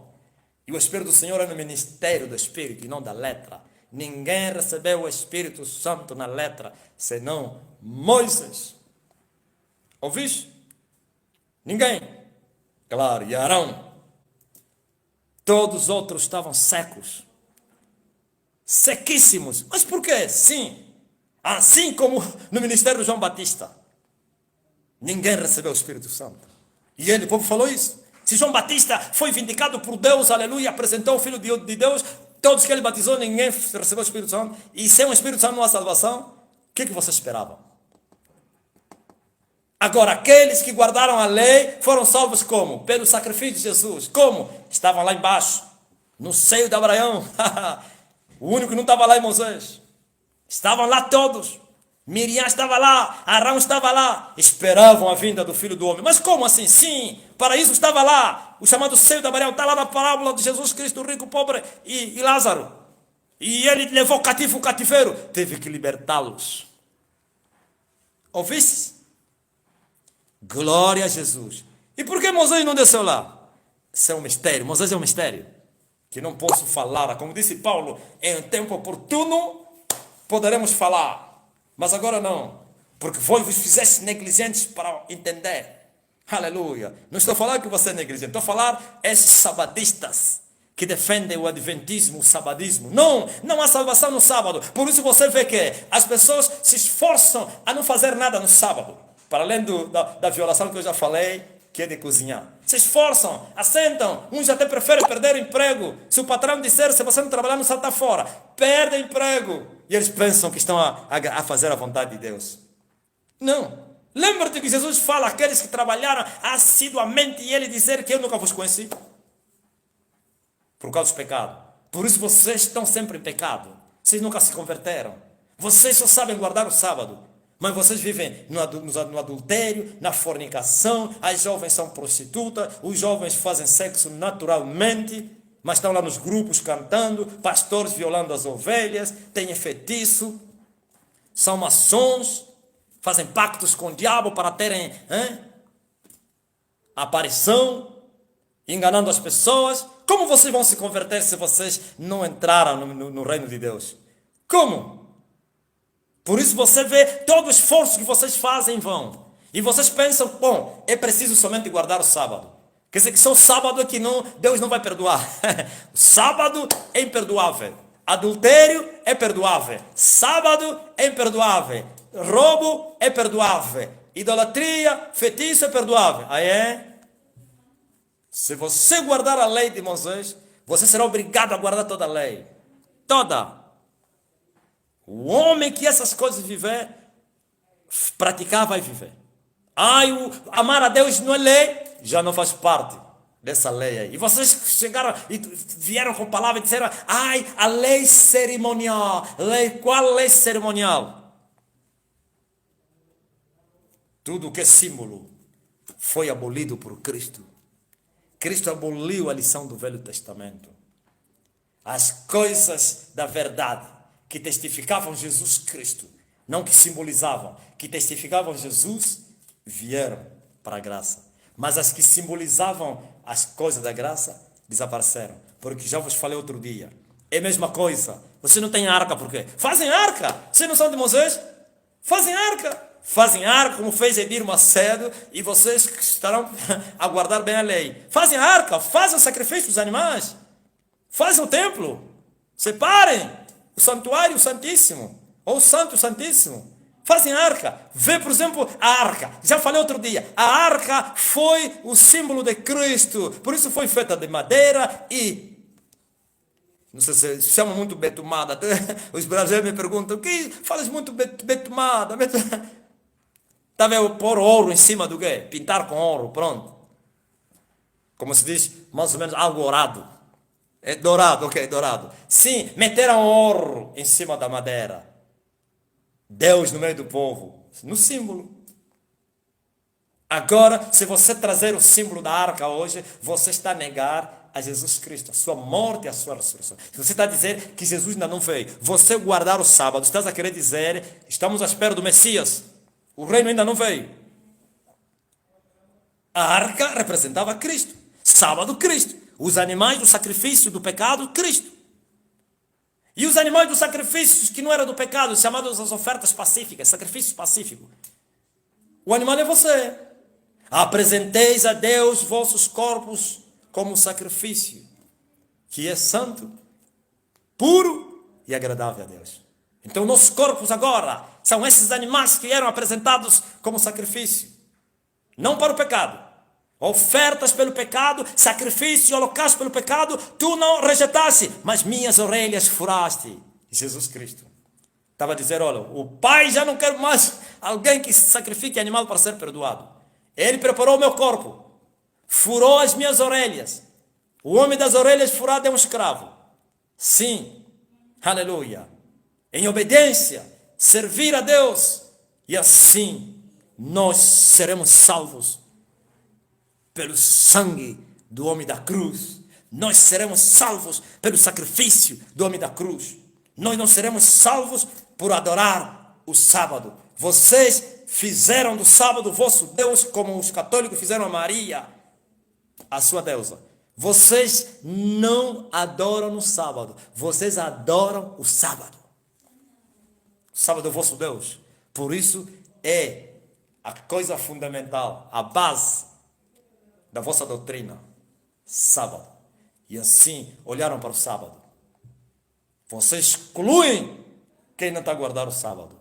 E o Espírito do Senhor é no ministério do Espírito e não da letra. Ninguém recebeu o Espírito Santo na letra, senão Moisés. Ouviste? Ninguém. Claro, e Arão. Todos os outros estavam secos. Sequíssimos. Mas por quê? Sim. Assim como no ministério de João Batista. Ninguém recebeu o Espírito Santo. E ele, o povo falou isso. Se João Batista foi vindicado por Deus, aleluia, apresentou o Filho de Deus, todos que ele batizou, ninguém recebeu o Espírito Santo. E sem o Espírito Santo não há salvação. O que vocês esperavam? Agora, aqueles que guardaram a lei foram salvos como? Pelo sacrifício de Jesus. Como? Estavam lá embaixo, no seio de Abraão. O único que não estava lá é Moisés. Estavam lá todos. Miriam estava lá, Arão estava lá, esperavam a vinda do Filho do Homem. Mas como assim? Sim, paraíso estava lá, o chamado seio de Abraão está lá na parábola de Jesus Cristo, o rico, pobre e Lázaro. E ele levou cativo o cativeiro, teve que libertá-los. Ouviste? Glória a Jesus. E por que Moisés não desceu lá? Isso é um mistério, Moisés é um mistério, que não posso falar. Como disse Paulo, em tempo oportuno poderemos falar. Mas agora não, porque vos fizeste negligentes para entender. Aleluia. Não estou falando que você é negligente, estou falando esses sabadistas que defendem o adventismo, o sabadismo. Não há salvação no sábado. Por isso você vê que as pessoas se esforçam a não fazer nada no sábado. Para além da violação que eu já falei, que é de cozinhar. Se esforçam, assentam, uns até preferem perder o emprego. Se o patrão disser, se você não trabalhar, não salta fora. Perde emprego. E eles pensam que estão a fazer a vontade de Deus. Não. Lembra-te que Jesus fala àqueles que trabalharam assiduamente e ele dizer que eu nunca vos conheci. Por causa dos pecados. Por isso vocês estão sempre em pecado. Vocês nunca se converteram. Vocês só sabem guardar o sábado. Mas vocês vivem no adultério, na fornicação, as jovens são prostitutas, os jovens fazem sexo naturalmente, mas estão lá nos grupos cantando, pastores violando as ovelhas, têm feitiço, são maçons, fazem pactos com o diabo para terem aparição, enganando as pessoas. Como vocês vão se converter se vocês não entraram no reino de Deus? Como? Por isso você vê todo o esforço que vocês fazem em vão. E vocês pensam, bom, é preciso somente guardar o sábado. Quer dizer que só o sábado é que Deus não vai perdoar. O sábado é imperdoável. Adultério é perdoável. Sábado é imperdoável. Roubo é perdoável. Idolatria, feitiço é perdoável. Aí é? Se você guardar a lei de Moisés, você será obrigado a guardar toda a lei. Toda. O homem que essas coisas viver, praticar vai viver. Amar a Deus não é lei, já não faz parte dessa lei aí. E vocês chegaram e vieram com palavra e disseram, a lei cerimonial. Qual lei cerimonial? Tudo que é símbolo foi abolido por Cristo. Cristo aboliu a lição do Velho Testamento. As coisas da verdade que testificavam Jesus Cristo, não que simbolizavam, que testificavam Jesus, vieram para a graça. Mas as que simbolizavam as coisas da graça, desapareceram. Porque já vos falei outro dia. É a mesma coisa. Você não tem arca, por quê? Fazem arca. Vocês não são de Moisés? Fazem arca. Fazem arca, como fez Edir Macedo, e vocês estarão a guardar bem a lei. Fazem arca, fazem o sacrifício dos animais. Fazem o templo. Separem o santuário santíssimo, ou o santo santíssimo. Fazem arca. Vê, por exemplo, a arca. Já falei outro dia. A arca foi o símbolo de Cristo. Por isso foi feita de madeira e... Não sei se chama muito betumada. Os brasileiros me perguntam, o que falas muito betumada? Está vendo? Pôr ouro em cima do quê? Pintar com ouro, pronto. Como se diz, mais ou menos, algo dourado. É dourado, ok, dourado. Sim, meteram ouro em cima da madeira. Deus no meio do povo, no símbolo. Agora, se você trazer o símbolo da arca hoje, você está a negar a Jesus Cristo, a sua morte e a sua ressurreição. Se você está a dizer que Jesus ainda não veio, você guardar o sábado, estás a querer dizer, estamos à espera do Messias, o reino ainda não veio. A arca representava Cristo, sábado Cristo, os animais do sacrifício do pecado, Cristo. E os animais dos sacrifícios que não eram do pecado, chamados as ofertas pacíficas, sacrifícios pacíficos. O animal é você. Apresenteis a Deus vossos corpos como sacrifício, que é santo, puro e agradável a Deus. Então nossos corpos agora são esses animais que eram apresentados como sacrifício. Não para o pecado. Ofertas pelo pecado, sacrifício, holocausto pelo pecado, tu não rejeitaste, mas minhas orelhas furaste. Jesus Cristo estava a dizer, olha, o Pai já não quer mais alguém que sacrifique animal para ser perdoado. Ele preparou o meu corpo, furou as minhas orelhas. O homem das orelhas furadas é um escravo. Sim, aleluia. Em obediência, servir a Deus, e assim nós seremos salvos. Pelo sangue do homem da cruz. Nós seremos salvos pelo sacrifício do homem da cruz. Nós não seremos salvos por adorar o sábado. Vocês fizeram do sábado o vosso Deus, como os católicos fizeram a Maria, a sua deusa. Vocês não adoram no sábado. Vocês adoram o sábado. O sábado é o vosso Deus. Por isso é a coisa fundamental, a base da vossa doutrina, sábado. E assim olharam para o sábado. Vocês excluem quem não está a guardar o sábado.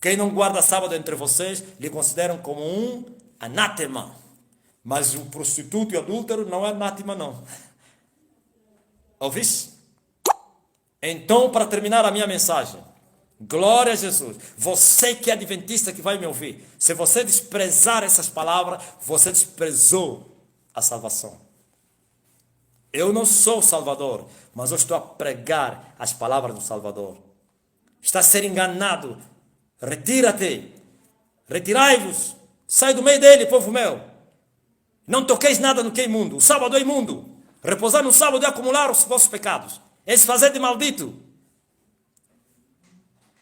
Quem não guarda sábado entre vocês, lhe consideram como um anátema. Mas o prostituto e o adúltero não é anátema, não. Ouviste? Então, para terminar a minha mensagem, glória a Jesus. Você que é adventista que vai me ouvir, se você desprezar essas palavras, você desprezou a salvação. Eu não sou o Salvador, mas eu estou a pregar as palavras do Salvador. Está a ser enganado. Retira-te. Retirai-vos. Sai do meio dele, povo meu. Não toqueis nada no que é imundo. O sábado é imundo. Repousar no sábado é acumular os vossos pecados. É se fazer de maldito.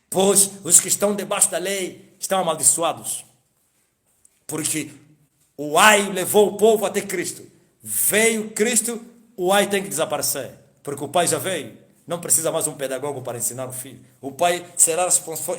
Pois os que estão debaixo da lei estão amaldiçoados? Porque o ai levou o povo até Cristo. Veio Cristo, o ai tem que desaparecer. Porque o pai já veio. Não precisa mais um pedagogo para ensinar o filho. O pai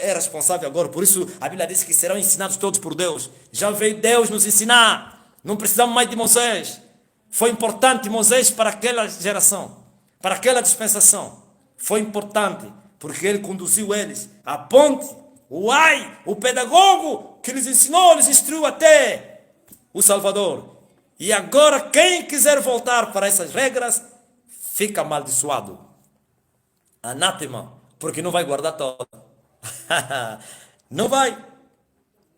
é responsável agora. Por isso a Bíblia diz que serão ensinados todos por Deus. Já veio Deus nos ensinar. Não precisamos mais de Moisés. Foi importante Moisés para aquela geração, para aquela dispensação. Foi importante porque ele conduziu eles. A ponte, o ai, o pedagogo que lhes ensinou, lhes instruiu até o Salvador. E agora quem quiser voltar para essas regras, fica amaldiçoado. Anátema, porque não vai guardar toda. Não vai.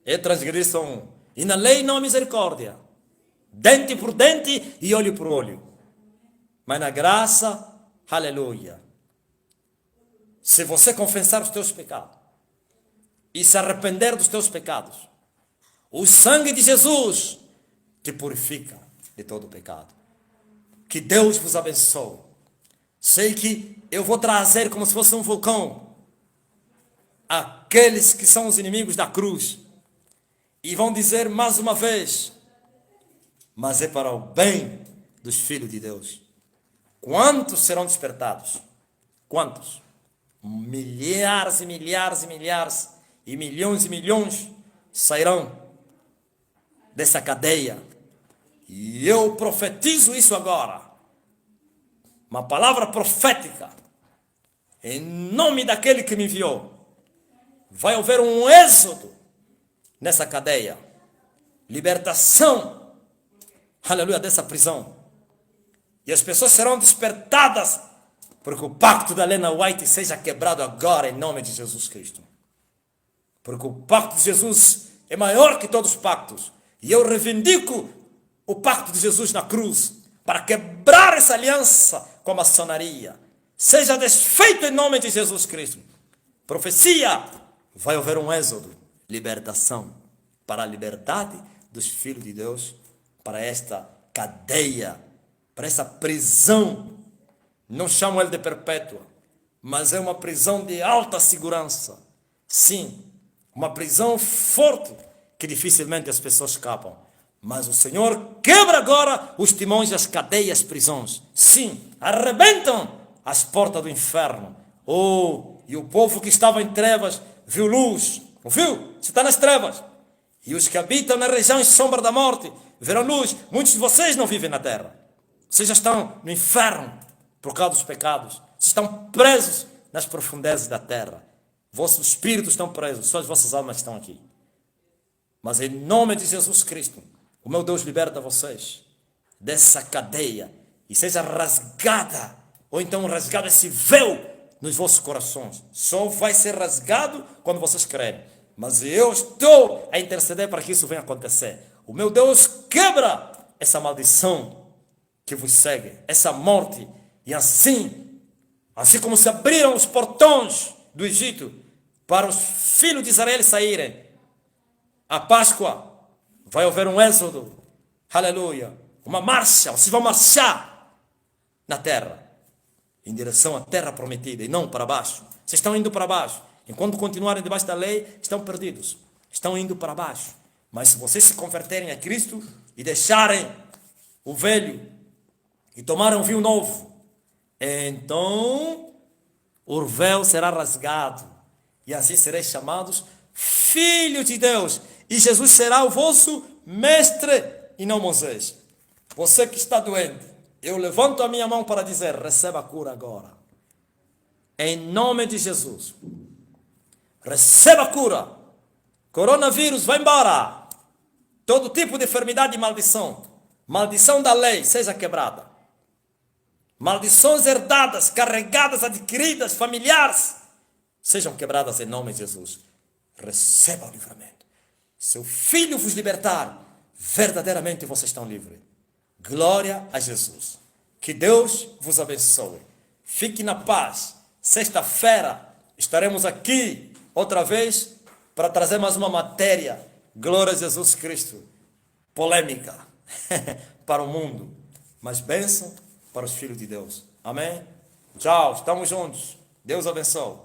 É transgressão. E na lei não há misericórdia. Dente por dente e olho por olho. Mas na graça, aleluia. Se você confessar os teus pecados e se arrepender dos teus pecados, o sangue de Jesus te purifica de todo pecado. Que Deus vos abençoe. Sei que eu vou trazer como se fosse um vulcão aqueles que são os inimigos da cruz e vão dizer mais uma vez, mas é para o bem dos filhos de Deus. Quantos serão despertados? Quantos? Milhares e milhares e milhares e milhões sairão dessa cadeia. E eu profetizo isso agora. Uma palavra profética. Em nome daquele que me enviou. Vai haver um êxodo nessa cadeia. Libertação. Aleluia, dessa prisão. E as pessoas serão despertadas. Porque o pacto da Lena White seja quebrado agora em nome de Jesus Cristo. Porque o pacto de Jesus é maior que todos os pactos. E eu reivindico o pacto de Jesus na cruz para quebrar essa aliança com a maçonaria. Seja desfeito em nome de Jesus Cristo. Profecia, vai haver um êxodo, libertação para a liberdade dos filhos de Deus, para esta cadeia, para essa prisão. Não chamo ele de perpétua, mas é uma prisão de alta segurança. Sim, uma prisão forte que dificilmente as pessoas escapam. Mas o Senhor quebra agora os timões das cadeias, prisões. Sim, arrebentam as portas do inferno. Oh, e o povo que estava em trevas viu luz. Ouviu? Você está nas trevas. E os que habitam na região em sombra da morte verão luz. Muitos de vocês não vivem na terra. Vocês já estão no inferno por causa dos pecados. Vocês estão presos nas profundezas da terra. Vossos espíritos estão presos. Só as vossas almas estão aqui. Mas em nome de Jesus Cristo, o meu Deus liberta vocês dessa cadeia e seja rasgada, ou então rasgado esse véu nos vossos corações. Só vai ser rasgado quando vocês crerem. Mas eu estou a interceder para que isso venha acontecer. O meu Deus quebra essa maldição que vos segue, essa morte. E assim como se abriram os portões do Egito para os filhos de Israel saírem, a Páscoa, vai haver um êxodo, aleluia, uma marcha, vocês vão marchar na terra, em direção à terra prometida, e não para baixo. Vocês estão indo para baixo, enquanto continuarem debaixo da lei, estão perdidos, estão indo para baixo. Mas se vocês se converterem a Cristo, e deixarem o velho, e tomarem um vinho novo, então o véu será rasgado, e assim sereis chamados filhos de Deus, e Jesus será o vosso mestre e não Moisés. Você que está doente, eu levanto a minha mão para dizer, receba a cura agora. Em nome de Jesus. Receba a cura. Coronavírus, vai embora. Todo tipo de enfermidade e maldição. Maldição da lei, seja quebrada. Maldições herdadas, carregadas, adquiridas, familiares, sejam quebradas em nome de Jesus. Receba o livramento. Se o Filho vos libertar, verdadeiramente vocês estão livres. Glória a Jesus. Que Deus vos abençoe. Fique na paz. Sexta-feira estaremos aqui outra vez para trazer mais uma matéria. Glória a Jesus Cristo. Polêmica para o mundo, mas bênção para os filhos de Deus. Amém? Tchau, estamos juntos. Deus abençoe.